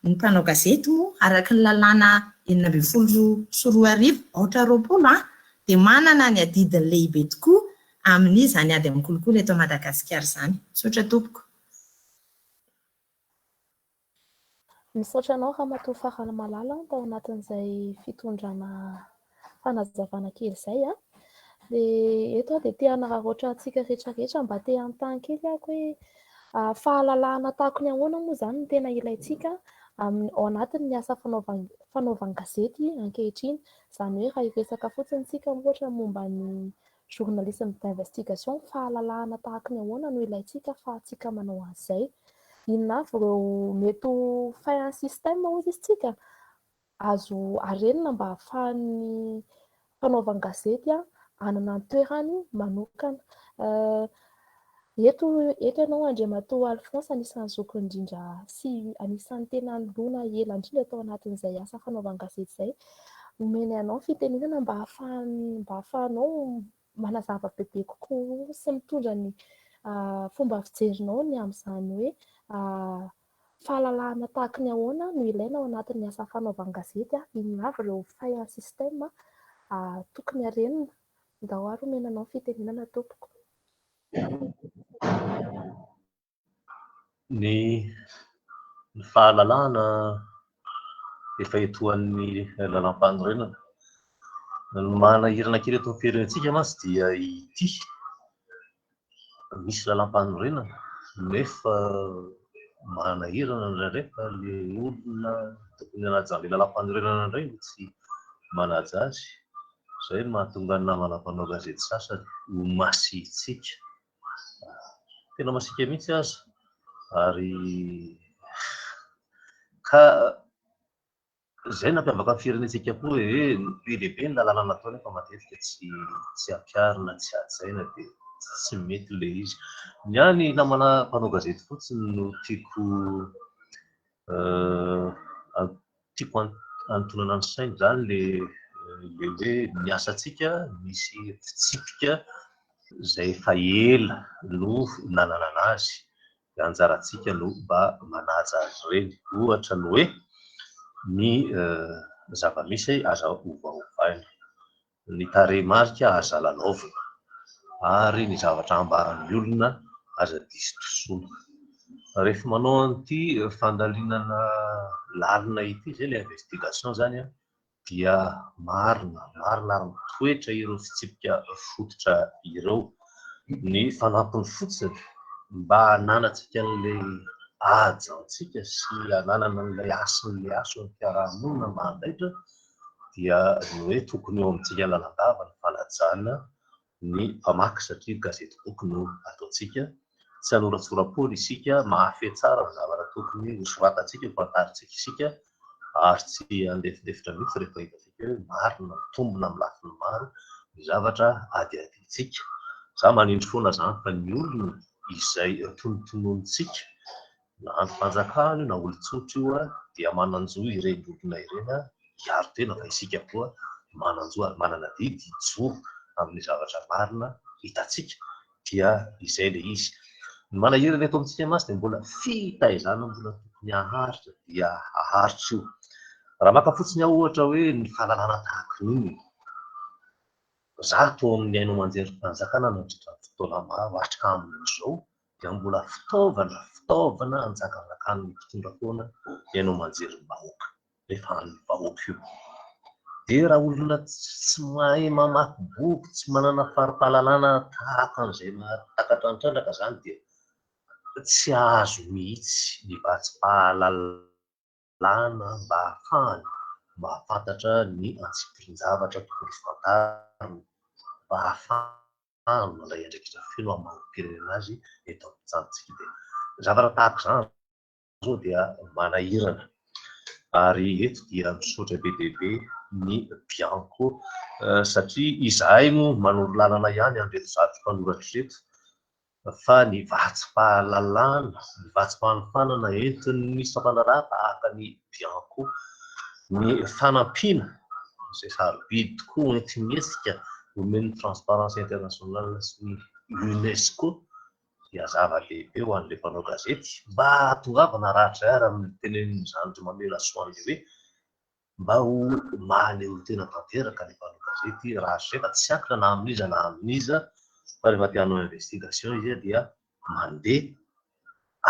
ny mpanao gazety moa araka ny lalàna 2024 dia manana ny adidiny lehibe tokoa amin'izany ady amin'ny kolokolo eto Madagasikara izany. Misaotra tompoko. Misaotra anao Ramatoa Farala Malala tao anatin'izay fitondrana fanazavana kely izay. Dia eto dia te hanararoatra antsika rehetrarehetra mba te hanontany kely ako hoe fahalalahana tahaka ny ahoana moa izany no tena ilaintsika ao anatin'ny asa fanaovan-gazety ankehitriny. Izany hoe raha hiresaka fotsiny isika ohatra momba ny journalisme d'investigation, fahalalahana tahaka ny ahoana no ilaintsika fa tsika manao an'izay. Inona avy ireo mety ho fahy système hozy isika azo arenina mba ahafahan'ny fanaovan-gazety hanana ny toerany manokana. Eto ianao Andriamatoa Alphonse anisan'ny zokony indrindra sy anisan'ny tena lona ela indrindra tao anatin'izay asa fanaovan-gazety izay. Omeny anao fitenenana mba ahafahanao manazava bebe kokoa sy mitondra ny fomba fijerinao ny amin'izany hoe fahalalahana tahaka ny ahoana no ilaina ao anatin'ny asa fanaovan-gazety. Inona avy ireo fahy système tokony harenina. Ndao omena anao fitenenana tompoko. Ny fahalalahana efa etoan'ny lalam-panorenana. Manahirana kely eto amin'ny firenentsika mantsy dia ity. Misy lalam-panorenana nefa manahirana indraindray fa ilay olona tokony hanaja ilay lalam-panorenana indray no tsy manaja azy. Izay no mahatonga ny namana mpanao gazety sasany ho masihtsika. Tena masika mihitsy aza ary ka izay nampiavaka amin'ny firenentsika koa hoe be lehibe ny lalàna natao nefa matetika tsy ampiarina, tsy hajaina dia tsy mety ilay izy. Ny any namana mpanao gazety fotsiny no tiako antonana ny saina izany ilay hoe ny asantsika misy fitsipika izay efa ela no nananana azy. Dia anjarantsika no mba manaja azy ireny. Ohatra ny hoe ny zava-misy aza ovaovaina, ny tarehimarika aza lalaovina ary ny zavatra ambaran'ny olona aza diso tosoina. Rehefa manao an'ity fandalinana lalina ity izay ilay investigation izany dia marina ary mitoetra ireo fitsipika fototra ireo. Ny fanampiny fotsiny mba hananantsika an'ilay hajantsika sy hananana an'ilay asan'ilay ason'ny fiarahamonina mba handaitra dia ny hoe tokony eo amintsika lalandava ny fanajana ny mpamaky satria gazety boky no ataontsika. Tsy hanoratsoram-pony isika, mahafehy tsara ny zavatra tokony hosoratantsika, hofantarintsika isika ary tsy handefidefitra mihitsy rehefa hitantsika hoe marina mitombona amin'ny lafiny maro ny zavatra adiadintsika. Za manindry foana izany fa ny olona izay tonotonontsika na antom-panjakana io na olon-tsotra io dia mananjoa ireny olona ireny hiaro tena fa isika koa mananjoa ary manana didy hijoro amin'ny zavatra marina hitantsika dia izay ilay izy. Ny manahirana eto amintsika mantsy dia mbola fitaizana mbola tokony haharitra dia haharitra io. Raha maka fotsiny aho ohatra hoe ny fahalalana tahaka ny za toa amin'ny haino manjery mpanjakana nandritra ny fotoana maro hatramin'izao dia mbola fitaovana anjakanjakany mpitondra foana ny haino manjery vahoaka rehefa ny vahoaka io. Dia raha olona tsy mahay mamaky boky, tsy manana fari-pahalalana tahaka an'izay takatra ny trandraka izany dia tsy azo mihitsy ny vatsim-pahalalana mba ahafahany mahafantatra ny antsipirin-javatra tokony fantariny mba ahafahany mandray andraikitra feno amin'ny maha-pirenena azy eto amin'ny tsansika. Dia zavatra tahaka izany zao dia manahirana ary eto dia misaotra be dia be ny Bianco satria izahay moa manoro lalana ihany andreto zato mpanoratra reto fa ny vatsim-pahalalana, ny vatsim-panofanana entin'ny sapanaraha tahaka ny Bianco, ny fanampiana izay sarobidy tokoa entimihetsika nomen'ny Transparence Internationale sy ny UNESCO dia zava-dehibe ho an'ilay mpanao gazety mba tongavana rahatray ary amin'ny tenen'izany mamela soan'le hoe mba ho mahaleo tena tanteraka ny mpanao gazety raha seka tsy akina na amin'iza na amin'iza fa rehefa tianao investigation izy dia mandeha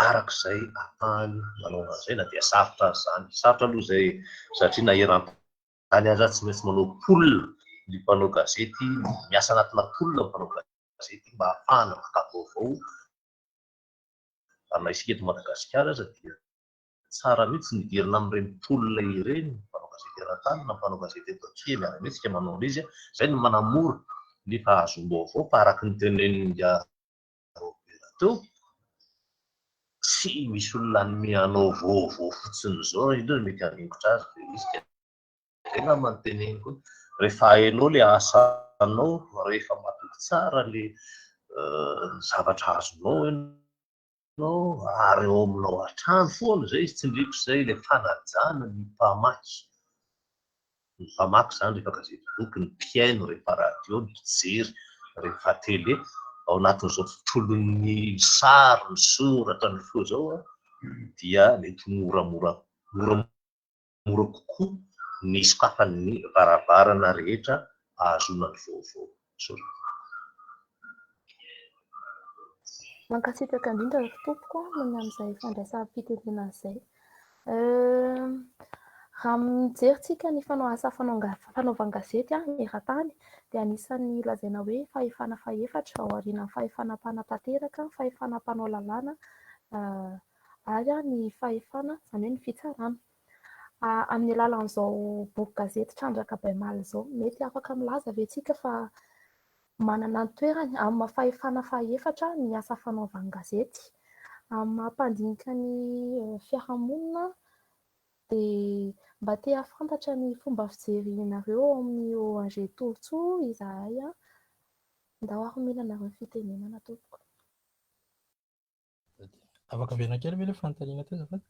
arak'izay ahafahany manao an'izay na dia sarotra zany sarotra aloha izay satria na eran-tany aza tsy maintsy manao polina ny mpanao gazety miasa anatina polina mpanao gazety mba ahafahana maka vaovao ary na isika eto Madagasikara aza dia tsara mihitsy nidirina amin'ireny polina ireny mpanao gazety eran-tany na mpanao gazety eto ankely ary mihitsy manao an'izy izay no manamora ny fahazom-baovao fa araka ny tenenin'ny Robert teo tsy misy olona mianao vaovao fotsiny izao indrindra mety haningotra azy dia izy tena manteneniko rehefa hainao le asanao rehefa matoky tsara le zavatra azonao ianao ary eo aminao hatrany foana izay izy tsindriko izay le fanajana ny mpamaky izany rehefa gazety boky ny mpiaino rehefa radio ny mpijery rehefa tele ao anatin'izao tontolon'ny sary ny soratra ny fo zao dia mety moramora kokoa ny sokafan'ny varavarana rehetra ahazona ny vaovao. Mankasitraka indrindra tompoko noho amin'izay fandraisam-pitenena izay. Raha mijery ny fanaovan-gazety eran-tany dia anisan'ny lazaina hoe fahefana fahefatra ao aorian'ny fahefana mpanatanteraka, fahefana mpanao lalàna ary ny fahefana izany hoe ny fitsarana. Amin'ny alalan'izao boky gazety Trandraka Baimaly izao mety afaka milaza ve tsika fa manana ny toerany amin'ny fahefana fahefatra ny asa fanaovan-gazety amin'ny mampandinika ny fiarahamonina dia mba te hafantatra ny fomba fijerinareo amin'ny ONG Torotsoa izahay mba haromena anareo ny fitenenana tompoko. Afaka avena kely ve ilay fanontaniana teo azafady?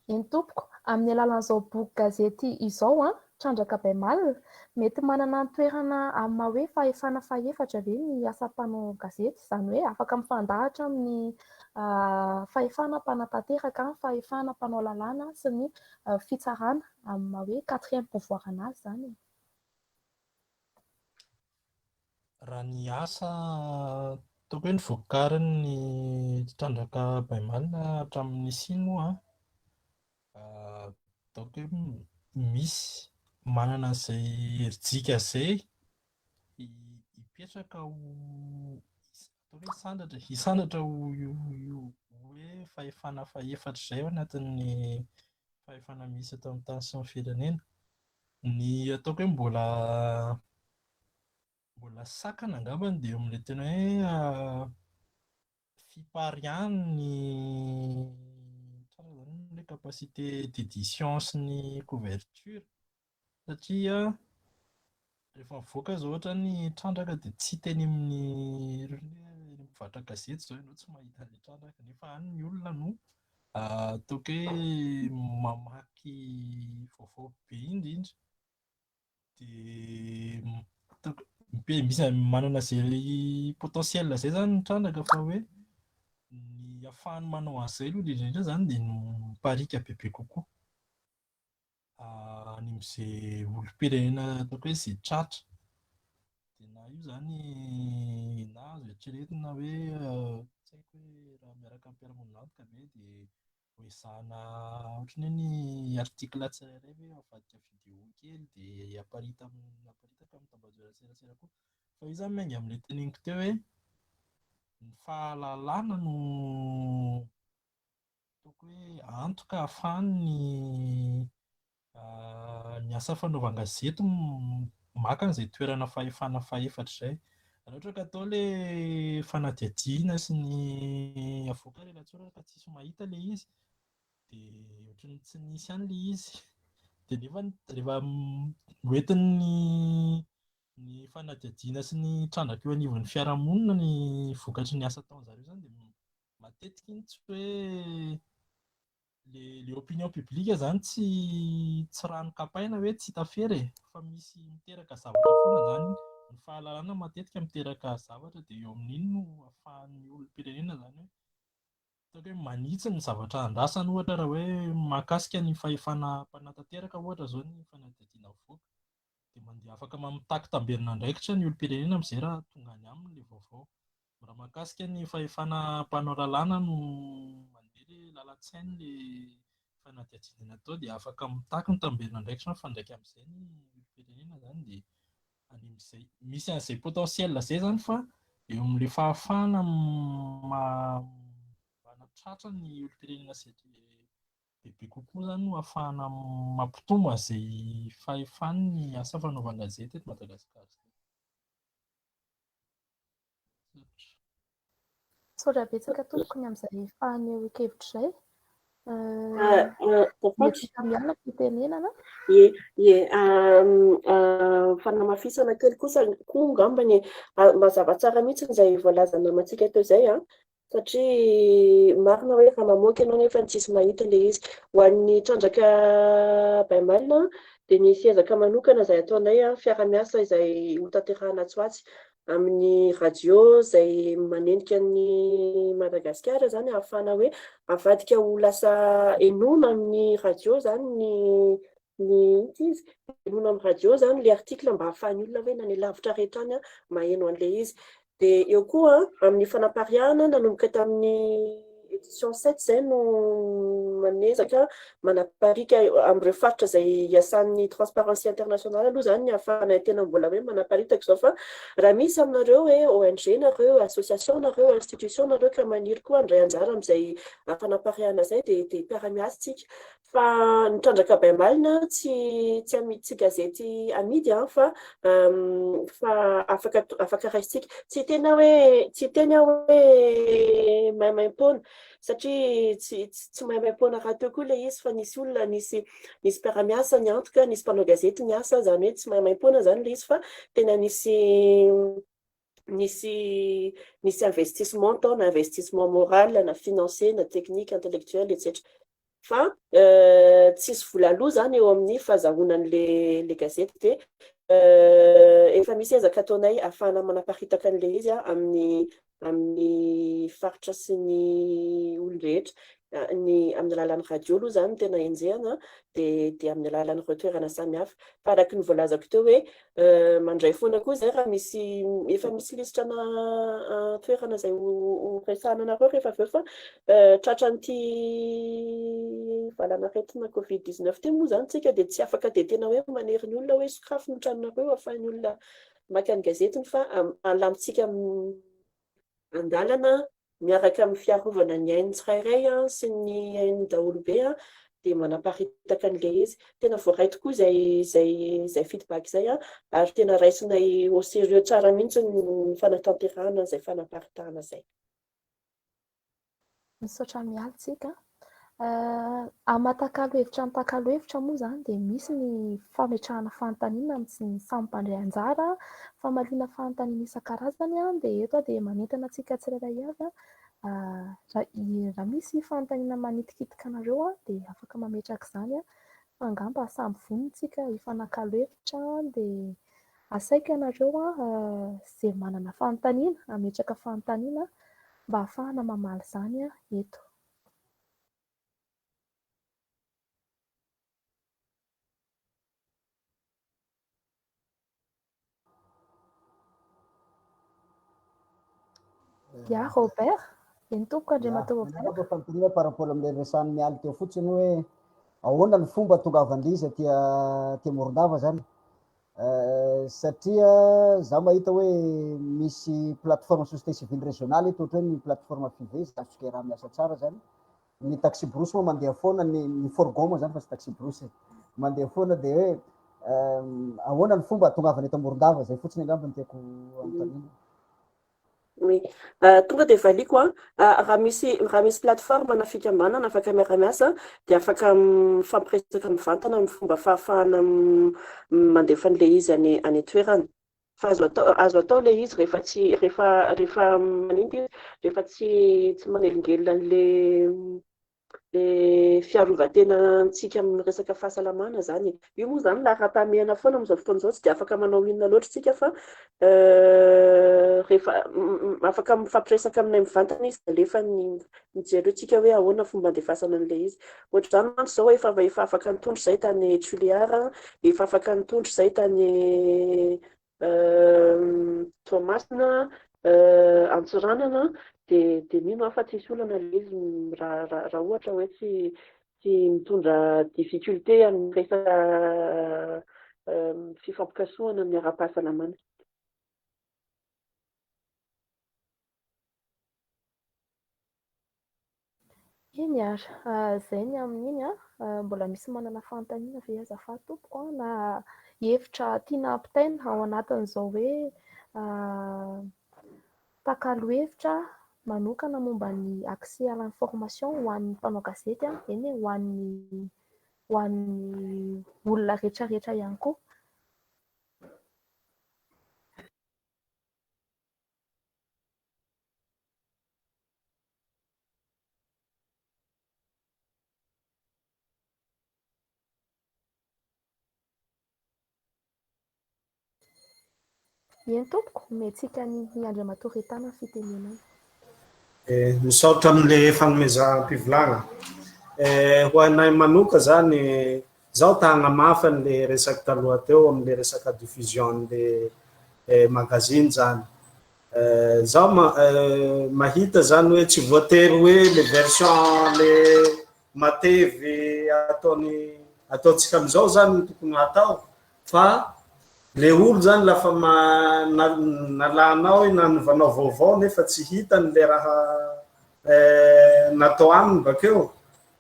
Eny tompoko, amin'ny alalan'izao boky gazety izao Trandraka Baimaly mety manana ny toerana amin'ny hoe fahefana fahefatra ve ny asa mpanao gazety, izany hoe afaka mifandahatra amin'ny fahefana mpanatanteraka, fahefana mpanao lalàna sy ny fitsarana amin'ny hoe 4e pouvoir anazy izany. Raha ny asa ataoko hoe nivokarin'ny Trandraka Baimaly hatramin'ny sino ataoko hoe misy manana izay herijika izay hipetraka ho atao hoe hisandratra hoe fahefana fahefatra izay ao anatin'ny fahefana misy atao amin'ny tany sy ny firenena. Ny ataoko hoe mbola sakana angambany dia amin'ilay tena hoe fiparihan'ny le capacité d'édition sy ny couverture satria rehefa mivoaka azy ohatra ny Trandraka dia tsy teny amin'ny mivarotra gazety izao ianao tsy mahita an'ilay Trandraka nefa any ny olona no ataoko hoe mamaky vaovao be indrindra dia misy manana izay potentiel izay zany ny Trandraka fa hoe ny ahafahany manao an'izay aloha indrindra izany dia miparika bebe kokoa any amin'izay olom-pirenena ataoko hoe izay tratra dia na io izany na azo eritreretina hoe tsy haiko hoe raha miaraka amin'ny mpiara-monina antoka ve dia ho ezahana ohatran'ny hoe ny artikla tsirairay hoe avadika vidéo kely dia aparitaka amin'ny tambazotran serasera koa fa io izany miainga amin'ilay teneniko teo hoe ny fahalalàna no ataoko hoe antoka ahafahany ny asa fanaovan-gazety maka an'izay toerana fahefana fahefatra izay. Raha ohatra ka atao ilay fanadihadiana sy ny avoaka rehetra ka tsisy mahita ilay izy dia ohatran'ny tsy nisy ihany ilay izy dia nefa rehefa hoentin'ny fanadihadiana sy ny trandraka eo anivon'ny fiarahamonina ny vokatry ny asa ataon'izareo izany dia matetika iny tsy hoe le opinion publique izany tsy raha nokapaina hoe tsy hita fery fa misy miteraka zavatra foana izany Ny fahalalana matetika miteraka zavatra dia eo amin'iny no ahafahan'ny olom-pirenena zany hoe manitsy ny zavatra andrasany ohatra raha hoe mahakasika ny fahefana mpanatanteraka ohatra zao ny fanadihadiana voaka dia mandeha afaka mamitaky tamberin'ny andraikitra ny olom-pirenena amin'izay raha tonga any aminy ilay vaovao. Raha mahakasika ny fahefana mpanao lalàna no mandeha ilay lalan-tsainy ilay fanadihadiana atao dia afaka mitaky ny tamberin'ny andraikitra mifandraika amin'izay ny olom-pirenena zany dia an'izay misy an'izay potentiel zay zany fa eo amin'ilay fahafahana manatratra ny olom-pirenena satria bebe kokoa zany no ahafahana mampitombo an'izay fahefany ny asa fanaovana gazety eto Madagasikara. Saotra betsaka tompony amin'izay fanehoan-kevitra izay. Miala fitenenana. Fanamafisana kely kosa koa ngambany mazava tsara mihitsy izay voalazana amintsika teo izay satria marina hoe raha mamoaka ianao nefa tsisy mahita ilay izy. Ho an'ny trandraka Baimalina dia ny fiezaka manokana izay ataonay fiara-miasa izay hotanterahana Tsoatsy amin'ny radio izay manendika ny Madagasikara zany ahafahana hoe avadika ho lasa enona amin'ny radio zany ny izy enona amin'ny radio zany le article mba ahafahan'ny olona hoe nany lavitra rehetra any maheno an'ilay izy. Dia eo koa amin'ny fanampariahana nanomboka tamin'ny édition 7 izay no manezaka manaparika amin'ireo faritra izay iasan'ny Transparency International aloha zany ny ahafahana tena mbola hoe manaparitaka izao fa raha misy aminareo hoe ONG nareo, association nareo, institution nareo ka maniry koa andray anjara amin'izay fanampariahana izay dia mpiara-miasa tsika. Fa ny trandraka Baimalina tsy gazety amidy fa afaka raisitsika. Tsy tena hoe maimaim-poana satria tsy maimaim-poana raha teo koa ilay izy fa nisy olona nisy mpiara-miasa niantoka, nisy mpanao gazety niasa zany hoe tsy maimaim-poana zany ilay izy fa tena nisy investissement tao na investissement moral na financier na technique intellectuel etc. Fa tsisy vola aloha zany eo amin'ny fahazahoanan'le gazety dia efa misy ezaka ataonay ahafahana manaparitaka an'ilay izy amin'ny faritra sy ny olon-drehetra. Amin'ny alalan'ny radio aloha zany tena enjehana dia amin'ny alalan'ireo toerana samihafa. Fa araka ny voalazako teo hoe mandray foana koa izay raha efa misy listrana toerana izay ho resahana anareo rehefa avy eo fa tratran'ity valanaretina Covid-19 ty moa zany tsika dia tsy afaka dia tena hoe manery ny olona hoe sokafy ny tranonareo ahafahan'ny olona maka ny gazetiny fa alamintsika andalana miaraka amin'ny fiarovana ny ain'ny tsirairay sy ny ain'ny daholobe dia manaparitaka an'ilay izy. Tena voaray tokoa izay feedback izay ary tena raisinay au sérieux tsara mihitsy ny fanatanterahana izay fanaparitahana izay. Misaotra mialitsika. Amatakalo-hevitra amin'ny takalo-hevitra moa zany dia misy ny fametrahana fanontaniana amin'ny samy mpandray anjara, famaliana fanontaniana isan-karazany dia eto dia manentana antsika tsirairay avy raha misy fanontaniana manitikitika anareo dia afaka mametraka izany fa angamba samby vonintsika hifanakalo-hevitra dia asaika ianareo izay manana fanontaniana ametraka fanontaniana mba ahafahana mamaly izany eto. Ya Robert, eny tompoko Andriamatoa Robert. Par rapport amin'ilay resan'ny mialy teo fotsiny hoe ahoana ny fomba tongavan'ny izy aty Morondava zany. Satria za mahita hoe misy plateforme société civile régionale eto ohatra hoe ny plateforme FIV zatsika raha miasa tsara zany. Ny taxi brous moa mandeha foana ny forgon moa zany fa tsy taxi brous mandeha foana dia hoe ahoana ny fomba tongavany eto Morondava zay fotsiny angamba ny tiako anontaniana. Tonga dia valiko raha misy plateforme na fikambanana afaka miara-miasa dia afaka mifampiresaka mivantana ny fomba fahafahana mandefa an'ilay izy any toerana. Fa azo atao ilay izy rehefa tsy manelingelina an'ilay fiarovan-tenantsika amin'ny resaka fahasalamana zany. Io moa zany lara-pahamehana foana amin'izao fotoana izao, tsy dia afaka manao inona loatra tsika fa rehefa afaka mifampiresaka aminay mivantana izy dia alefa mijery tsika hoe ahoana fomba handefasana an'ilay izy. Ohatr'izany mantsy izao efa afaka nitondry izay tany Toliara, efa afaka nitondry izay tany Toamasina, Antsoranana, dia mino aho fa tsisy olana ilay izy raha ohatra hoe tsy mitondra difficulté amin'ny resaka fifampikasoana amin'ny ara-pahasalamana. Iny ary, izay ny amin'iny mbola misy manana fanontaniana ve azafady tompoko na hevitra tiana ampitaina ao anatin'izao hoe takalo-hevitra manokana momba ny accès à l'information ho an'ny mpanao gazety, eny ho an'ny olona rehetrarehetra ihany koa. Eny tompoko, omentsika ny Andriamatoa Retana fitenenana. Misaotra amin'ilay fanomezam-pivolagna. Ho anay manoka zany, zaho ta hagnamafy an'ilay resaka taloha teo amin'ilay resaka diffusion an'ilay magazine zany. Zaho mahita zany hoe tsy voatery hoe le version le matevy ataontsika amin'izao zany no tokony hatao, fa le olo zany lafa nalanao nanovanao vaovao nefa tsy hitany le raha natao aminy bakeo,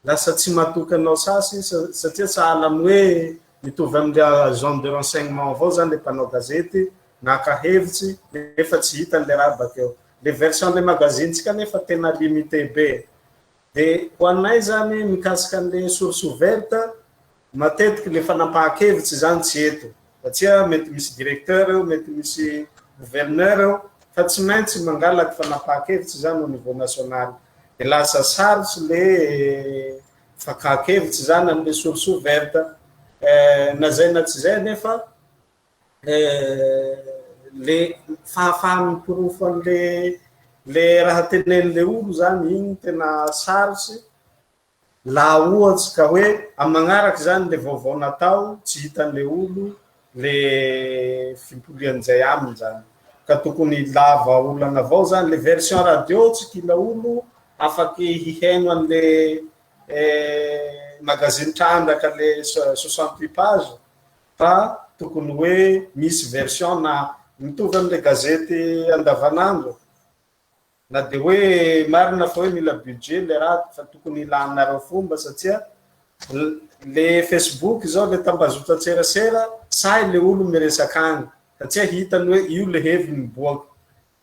lasa tsy matoky anao sasy satria sahala amin'ny hoe mitovy amin'ny agent de renseignement avao zany le mpanao gazety naka hevitsy nefa tsy hitany le raha bakeo. Le version le magazinetsika nefa tena limité be. Dia ho anay zany mikasika an'le source ouverte, matetiky le fanapahan-kevitsy zany tsy eto. Satria mety misy directeur, mety misy gouverneur, fa tsy maintsy mangalaky fanapahan-kevitsy zany au niveau national. Dia lasa sarotsy le fakahan-kevitsy zany amin'ny source ouverte. Na zay na tsy zay nefa le fahafahany pirofo an'le raha tenen'le olo zany igny tena sarotsy. Laha ohatsy ka hoe amin'ny magnaraky zany le vaovao natao tsy hitan'le olo le fimpolian'izay aminy zany, ka tokony lava olana avao zany le version radio, tsy kila olo afaky hiheno an'le magazine trandraka le 68 page, fa tokony hoe misy version na mitovy amin'le gazety andavanandro, na dia hoe marina fa hoe mila budget le raha, fa tokony ilanareo fomba satria le Facebook zao le tambazotra tserasera, say le olo miresaka agny satria hitany hoe io le heviny miboaka,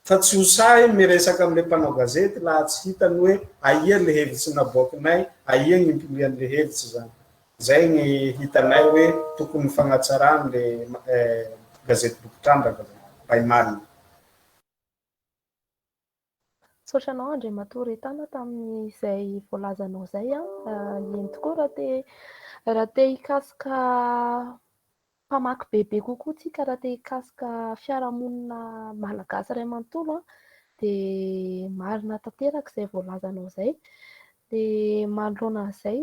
fa tsy ho say miresaka amin'le mpanao gazety laha tsy hitany hoe aia le hevitsy naboakinay, aia ny impolian'le hevitsy zany. Zay ny hitanay hoe tokony fagnatsarany le gazety bokin-trandraka Baimarina. Saotra anao Andriamatoa Retana tamin'izay voalazanao zay. Eny tokoa raha te hikasika mpamaky bebe kokoa tsika, raha te hikasika fiarahamonina malagasy iray manontolo dia marina tanteraka izay voalazanao zay. Dia manoloana an'izay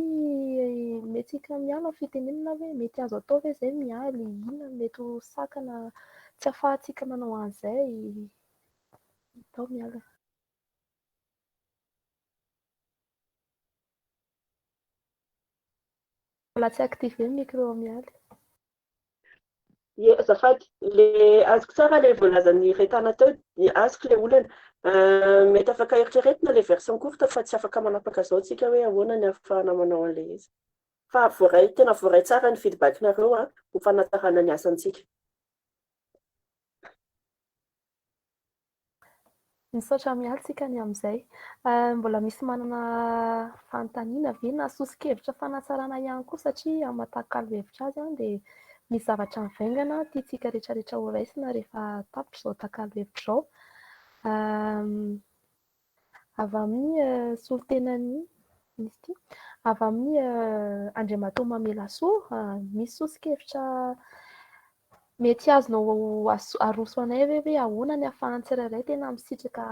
mentsika miala fitenenana hoe mety azo atao ve izay mialy, inona mety ho sakana tsy ahafahantsika manao an'izay, atao miala. Mbola tsy active micro mialy. Azafady, le azoko tsara le voalazan'ny Retana teo, azoko le olana mety afaka eritreretina le version courte fa tsy afaka manapaka zao tsika hoe ahoana ny ahafahana manao an'le izy. Fa tena voaray tsara ny feedback-nareo ho fanatsarana ny asantsika. Misaotra mialy tsika ny amin'izay. Mbola misy manana fanontaniana ve na sosi-kevitra fanatsarana ihany koa satria amin'ny takalo-hevitra azy dia misy zavatra mivaingana tiantsika rehetrarehetra ho raisina rehefa tapitra izao takalo-hevitra izao. Avy amin'ny solitenan'ny nisy ity avy amin'ny Andriamatoa Mamelasoa misy sosokevitra mety azonao aroso anay hoe ahoana ny ahafahan'ny tsirairay tena misitraka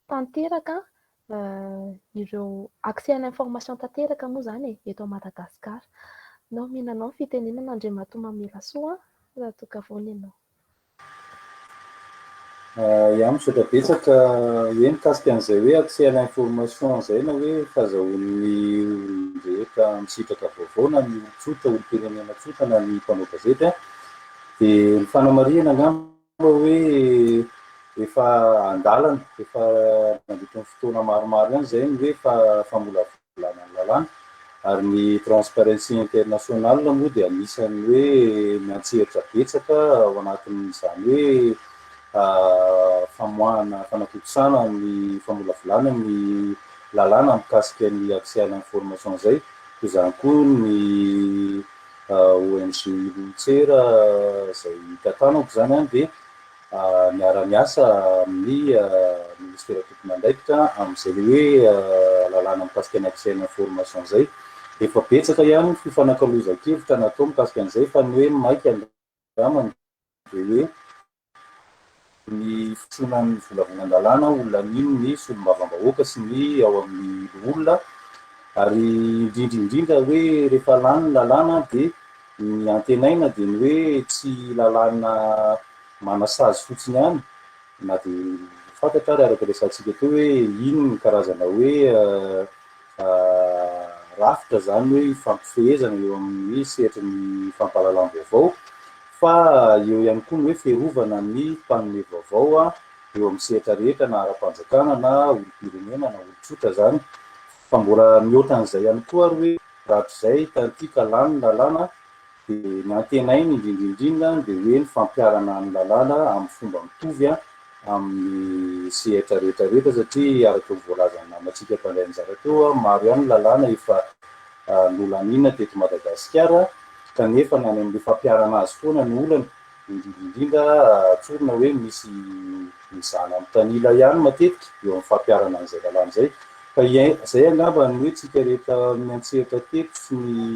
tanteraka ireo accès à l'information tanteraka moa zany eto Madagasikara. Nao mihinanao fitenenana Andriamatoa Mamelasoa raha toka foana ianao. Iaho misaotra betsaka hoe mikasika an'izay hoe accès à l'information izay na hoe fahazahoan'ny olon-drehetra misitraka vaovao na ny olon-tsotra, olom-pirenena tsotra na ny mpanao gazety dia ny fanamarihana angamba hoe efa andalana, efa nandritra ny fotoana maromaro ihany izay ny hoe famolavolana ny lalàna ary ny Transparency International moa dia anisan'ny hoe miantsehatra betsaka ao anatin'izany hoe famoahana fanatontosana ny famolavolana ny lalàna mikasika ny accès à l'information izay, toy izany koa ny ONG Lolontsera izay tantanako izany dia miara-miasa amin'ny ministera tompon'andraikitra amin'izay hoe lalàna mikasika ny accès à l'information izay. Efa betsaka ihany ny fifanankalozan-kevitra natao mikasika an'izay fa ny hoe maika andramany dia hoe ny fitronan'ny volavolan-dalàna olona n'ino ny solombavam-bahoaka sy ny ao amin'ny olona ary indrindra hoe rehefa lany lalàna dia ny antenaina dia ny hoe tsy lalàna manasazy fotsiny ihany na dia fantatra ary araka resantsika teo hoe ino ny karazana hoe rafitra zany hoe fampifehezana eo amin'ny sehatra ny fampahalalam-baovao fa eo ihany koa ny hoe fiarovana ny mpanome vaovao eo amin'ny sehatra rehetra na ara-panjakana na olom-pirenena na olon-tsotra zany fa mbola mihoatra an'izay ihany koa ary hoe rahatrizay tantika lany ny lalàna dia ny antenainy indrindra dia hoe ny fampiarana ny lalàna amin'ny fomba mitovy amin'ny sehatra rehetra satria araka ny voalazana namantsika mpanday anjara teo maro ihany lalàna efa nolanina teto Madagasikara kanefa ny any amin'ny fampiarana azy foana ny olana indrindra tsorina hoe misy mizana amin'ny tanila ihany matetika eo amin'ny fampiarana an'izay lalàna izay fa izay angamba ny hoe tsika rehetra miantsehatra teto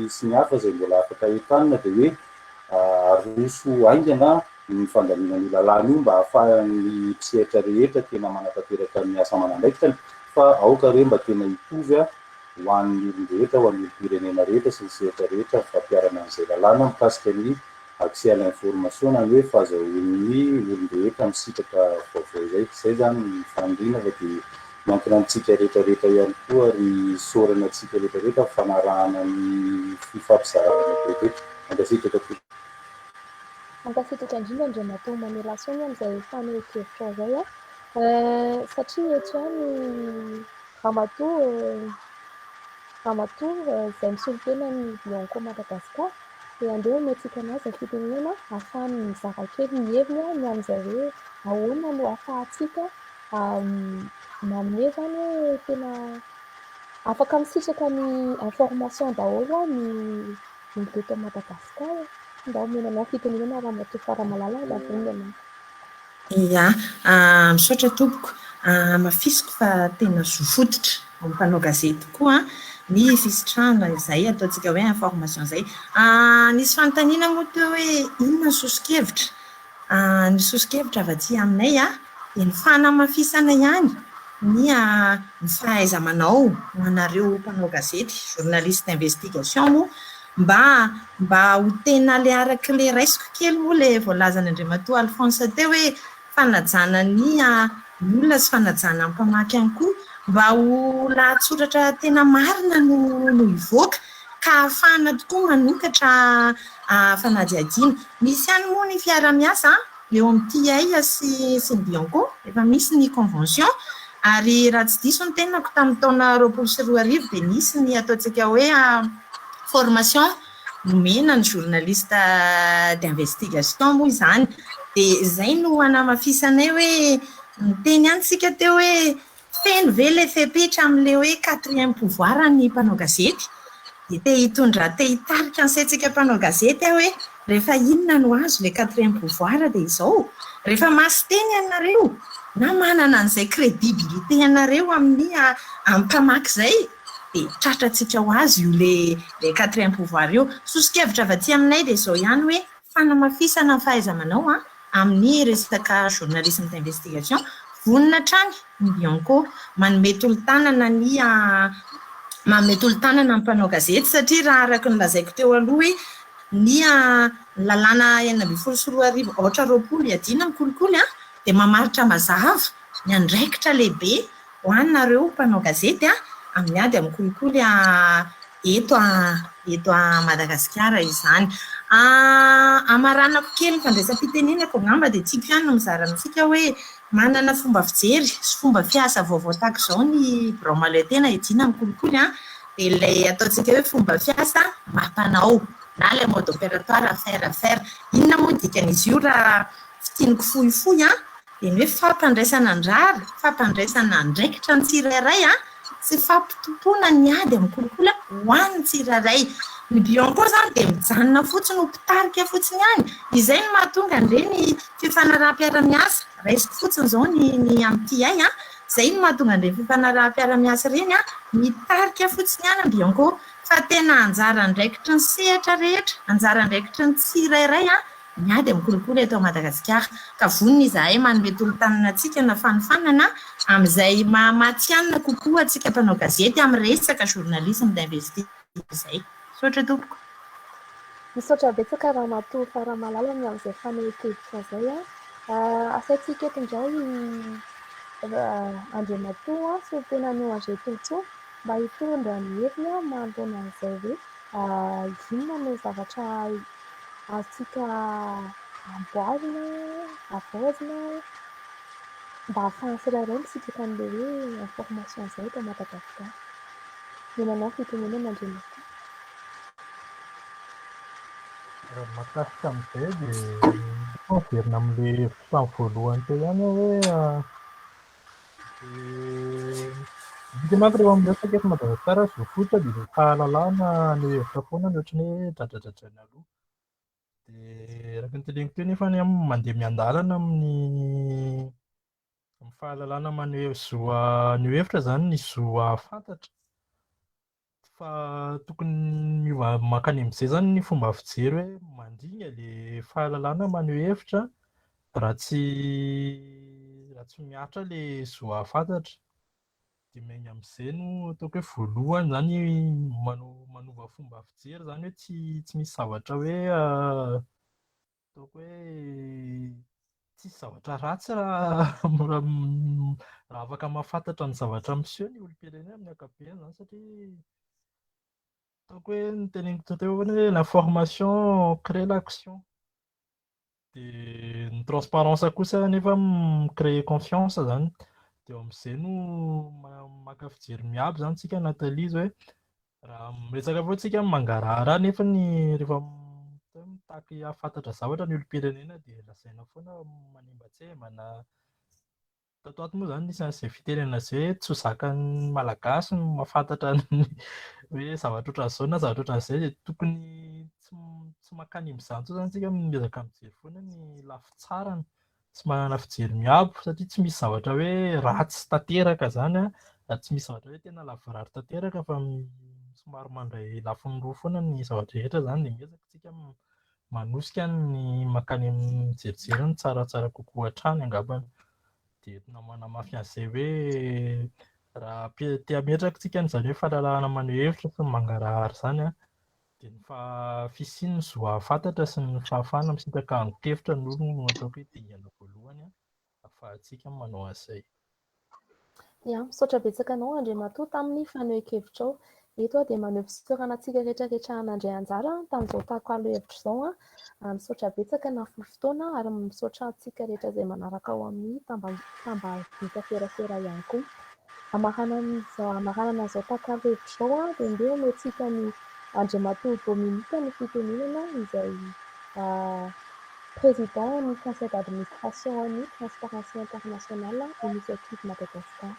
sy ny hafa izay mbola afaka entanina dia hoe aroso aingana ny fandamina ny lalàna io mba ahafahan'ny mpisehatra rehetra tena manatanteraka ny asa aman'andraikitra fa aoka hoe mba tena hitovy ho an'ny olon-drehetra, ho an'ny olom-pirenena rehetra sy ny sehatra rehetra fampiarana an'izay lalàna mikasika ny accès à l'information na hoe fahazahoan'ny olon-drehetra misitraka vaovao izay. Izay zany ny faniriana fa dia miankina antsika rehetrarehetra ihany koa ary saorana antsika rehetrarehetra fanarahana ny fifampizarana bebe. Ankasitraka tokoa. Ankasitraka indrindra Andriamatoa Mamelasoa amin'izay fanehoan-kevitra izay satria eto ihany ramatoa izay misolo-tena ny Bianco Madagasikara dia andeha miantsika anazy ny fitenenana ahafahany mizara kely ny heviny ny amin'izay hoe ahoana no ahafahantsika manome zany hoe tena afaka misitraka ny information daholo ny teto Madagasikara. Mba omenanao fitenenana ramatoa Faramalala lavonana. Ia, misaotra tompoko, mafisiko fa tena zofototra amin'ny mpanao gazety koa ny fisitrana izay ataontsika hoe information izay. Nisy fanontaniana moa teo hoe inona ny sosokevitra? Ny sosokevitra avy aty aminay dia ny fanamafisana ihany ny fahaiza-manao ho anareo mpanao gazety, journaliste d'investigation moa mba ho tena le arak'ilay raisiko kely moa ilay voalazany Andriamatoa Alphonse teo hoe fanajana ny olona sy fanajana ny mpamaky ihany koa mba ho lahatsoratra tena marina no hivoaka ka ahafahana tokoa manokatra fanadihadiana. Misy ihany moa ny fiara-miasa eo amin'ny TIA sy ny Bianco, efa misy ny convention ary raha tsy diso ny tenako tamin'ny taona 2024 dia nisy ny ataontsika hoe formation nomena ny journaliste d'investigation moa izany dia izay no hanamafisanay hoe miteny antsika teo hoe feno ve ilay fepetra amin'ilay hoe 4e pouvoir ny mpanao gazety dia te hitarika ny saintsika mpanao gazety hoe rehefa inona no azo ilay 4e pouvoir dia izao rehefa masy teny ianareo na manana an'izay crédibilité ianareo amin'ny mpamaky izay dia tratrantsika ho azy io le quatrième pouvoir io. Sosikevitra avy aty aminay dia izao ihany hoe fanamafisana ny fahaiza-manao amin'ny resaka journalisme d'investigation. Vonona hatrany ny Bianco manome tolo-tanana ny mpanao gazety satria raha araka ny lazaiko teo aloha hoe ny lalàna 2024 iadina mikolikoly dia mamaritra mazava ny andraikitra lehibe ho anareo mpanao gazety amin'ny ady amin'ny kolikoly eto a Madagasikara izany. Amaranako kely ny fandraisam-pitenenako ngamba dia tiako ihany no mizara amintsika hoe manana fomba fijery sy fomba fiasa vaovao tahaka izao ny Bramalentena iadina amin'ny kolikoly dia ilay ataontsika hoe fomba fiasa mampanao na ilay mode opératoire affaire. Inona moa dikan'izy io raha fitianiko fohifohy dia ny hoe fampandraisana andrary, fampandraisana andraikitra ny tsirairay sy fampitompoana ny ady amin'ny kolikoly ho an'ny tsirairay. Ny Bianco zany dia mijanona fotsiny ho mpitarika fotsiny ihany. Izay no mahatonga an'ireny fifanaraha-piara-miasa. Raisiko fotsiny izao ny amin'ity izay no mahatonga an'ireny fifanaraha-piara-miasa ireny mitarika fotsiny ihany ny Bianco. Fa tena anjara andraikitra ny sehatra rehetra, anjara andraikitra ny tsirairay miady amin'ny kolikoly eto Madagasikara. Ka vonona izahay manome tolo-tanana antsika na fanofanana amin'izay mahatianina kokoa antsika mpanao gazety amin'ny resaka journalisme d'investigation izay. Misaotra tompoko. Misaotra betsaka raha matoa fara-malalana amin'izay fanehoan-kevitra izay. Asaintsika eto indray Andriamatoa sy tena no Andriamatoa mba hitondra ny heviny manoloana an'izay hoe inona no zavatra azontsika amboarina, avaozina mba ahafahan'ny tsirairay misipaka an'ilay hoe information izay eto Madagasikara. Inona fitenenana Andriamatoa? Mahakasika amin'izay dia konverina amin'ilay hevitra voalohany teo ihany hoe dikan'andro rehefa miresaka eto Madagasikara zofotra dia fahalalana no hevitra foana ny ohatran'ny hoe dradradradraina aloha. Dia araka ny teneniko teo nefa mandeha miandalana amin'ny fahalalana maneho ny hevitra izany ny zoa fantatra. Fa tokony miova mankany amin'izay zany ny fomba fijery hoe mandingana ilay fahalalana maneho hevitra raha tsy miatra ilay zoa fantatra. Dia miainga amin'izay no ataoko hoe voalohany zany manova fomba fijery zany hoe tsy misy zavatra hoe ataoko hoe tsisy zavatra ratsy raha afaka mahafantatra ny zavatra miseho ny olom-pirenena amin'ny ankapobeny zany satria ataoko hoe ny teneniko teo hoe l'information crée l'action. Dia ny transparence kosa nefa mi-crée confiance zany. Dia amin'izay no maka fijery miabo zany tsika anatin'ilay izy hoe raha miresaka fotsika mangarahara nefa ny rehefa mitaky hafantatra zavatra ny olom-pirenena dia lazaina foana manimba-tsembana. Tato ato moa zany nisy an'izay fitenenana izay tsy ho zakan'ny malagasy ny mahafantatra ny hoe zavatra ohatran'izao na zavatra ohatran'izay dia tokony tsy mankany amin'izany intsony zany tsika miezaka mijery foana ny lafy tsarany. Tsy manana fijery miabo satria tsy misy zavatra hoe ratsy tanteraka zany tsy misy zavatra hoe tena lavorary tanteraka fa somary mandray lafiny roa foana ny zavatra rehetra zany dia miezaka tsika manosika ny mankany amin'ny jerijery ny tsaratsara kokoa hatrany angambany. Dia namafy an'izay hoe raha te hametraka tsika n'izany hoe fahalalana maneho hevitra sy ny mangarahara izany dia ny fisiany ny zoa fantatra sy ny fahafahana misintaka hankevitra no ataoko hoe dingana voalohany ahafahantsika manao an'izay. Ia, misaotra betsaka anao Andriamatoa tamin'ny fanehoan-kevitrao. Eto dia maneho fisaorana antsika rehetrarehetra nandray anjara tamin'izao takalo hevitra izao. Misaotra betsaka na fotoana ary misaotra antsika rehetra izay manaraka ao amin'ny tambazika ferafera ihany koa. Amaranana izao takalo hevitra izao dia ndeha omentsika ny Andriamatoa Dominika ny fitenenana izay président ny conseil d'administration ny Transparency International Initiative Madagascar.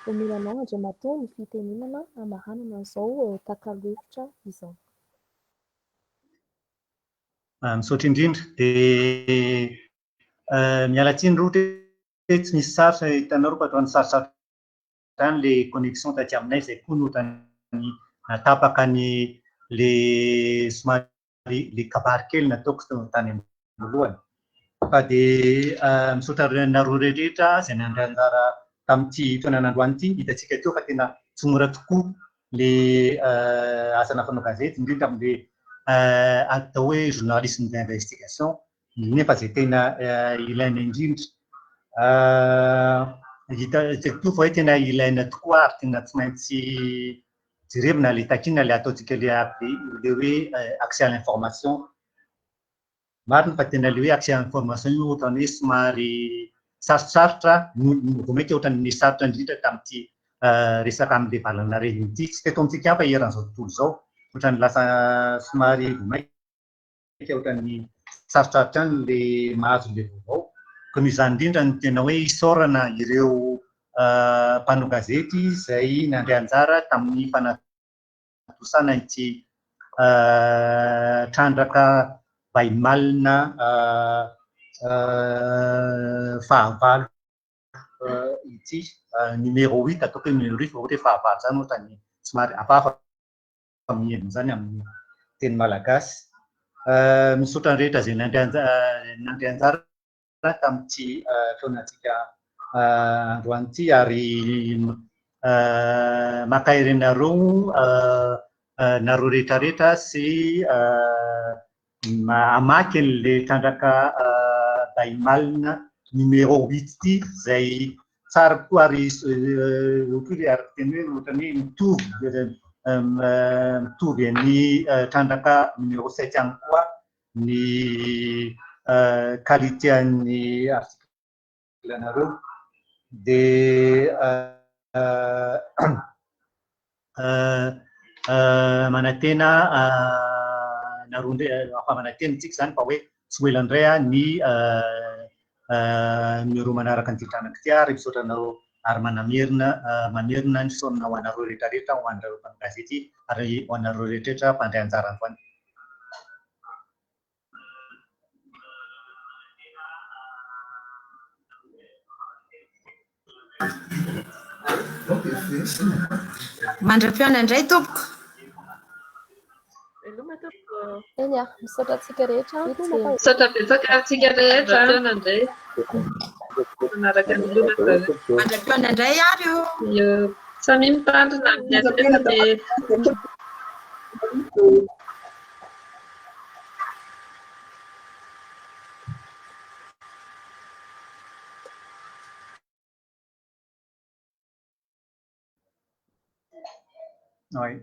Omenanao Andriamatoa ny fitenenana amaranana izao takalo hevitra izao. Misaotra indrindra dia miala tsiny roa tsy misy sarotra hitanao roa patrony sarosarotra any ilay connexion taty aminay izay koa notany natapaka le somary le kabary kely nataoko tany voalohany. Fa dia misaotra nareo rehetra izay nandray anjara tamin'ity fotoana androany ity, hitantsika teo fa tena tsy mora tokoa le asana fanao gazety, indrindra amin'le atao hoe journalisme d'investigation, nefa izay tena ilaina indrindra. Hitantsika toa fa hoe tena ilaina tokoa ary tena tsy maintsy jerevina le takiana le ataontsika le hoe accès à l'information. Marina fa tena le hoe accès à l'information io ohatran'ny hoe somary sarosarotra, vao mainka ohatran'ny sarotra indrindra tamin'ity resaka amin'ilay valana reny ity. Tsy teto amintsika fa eran'izao tontolo izao, ohatran'ny lasa somary vao mainka ohatran'ny sarosarotra any le mahazo le vaovao. Ka noho izany indrindra no tena hoe isaorana ireo mpanao gazety izay nandray anjara tamin'ny fanatosana ity trandraka Baimalina fahavalo ity numéro 8, ataoko hoe numéro 8 ohatra hoe fahavalo zany ohatrany somary hafahafa mihaino zany amin'ny teny malagasy. Misaotra ny rehetra izay nandray anjara tamin'ity fotoanantsika androany ity, ary makahery nareo rehetrarehetra sy amaky an'le trandraka Baimalina numéro 8 ity, izay tsara koa ary teny hoe ohatran'ny hoe mitovy amin'ny trandraka numéro 7 ihany koa ny qualité an'ny article nareo. Dia manantena manantena tsika zany fa hoe tsy ho ela indray ny numéro manaraka an'ity trandraka ity, ary misaotra anareo ary mamerina ny fisaonana ho anareo rehetrarehetra, ho anareo mpanao gazety ary ho anareo rehetrarehetra mpandray anjara androany. Mandra-piona indray tompoko. Eny misaotra antsika rehetra. Misaotra betsaka antsika rehetra. Mandra-piona indray. Manaraka ny lomaka. Mandra-piona indray ary io. Samy mitandrina amin'ny Oui.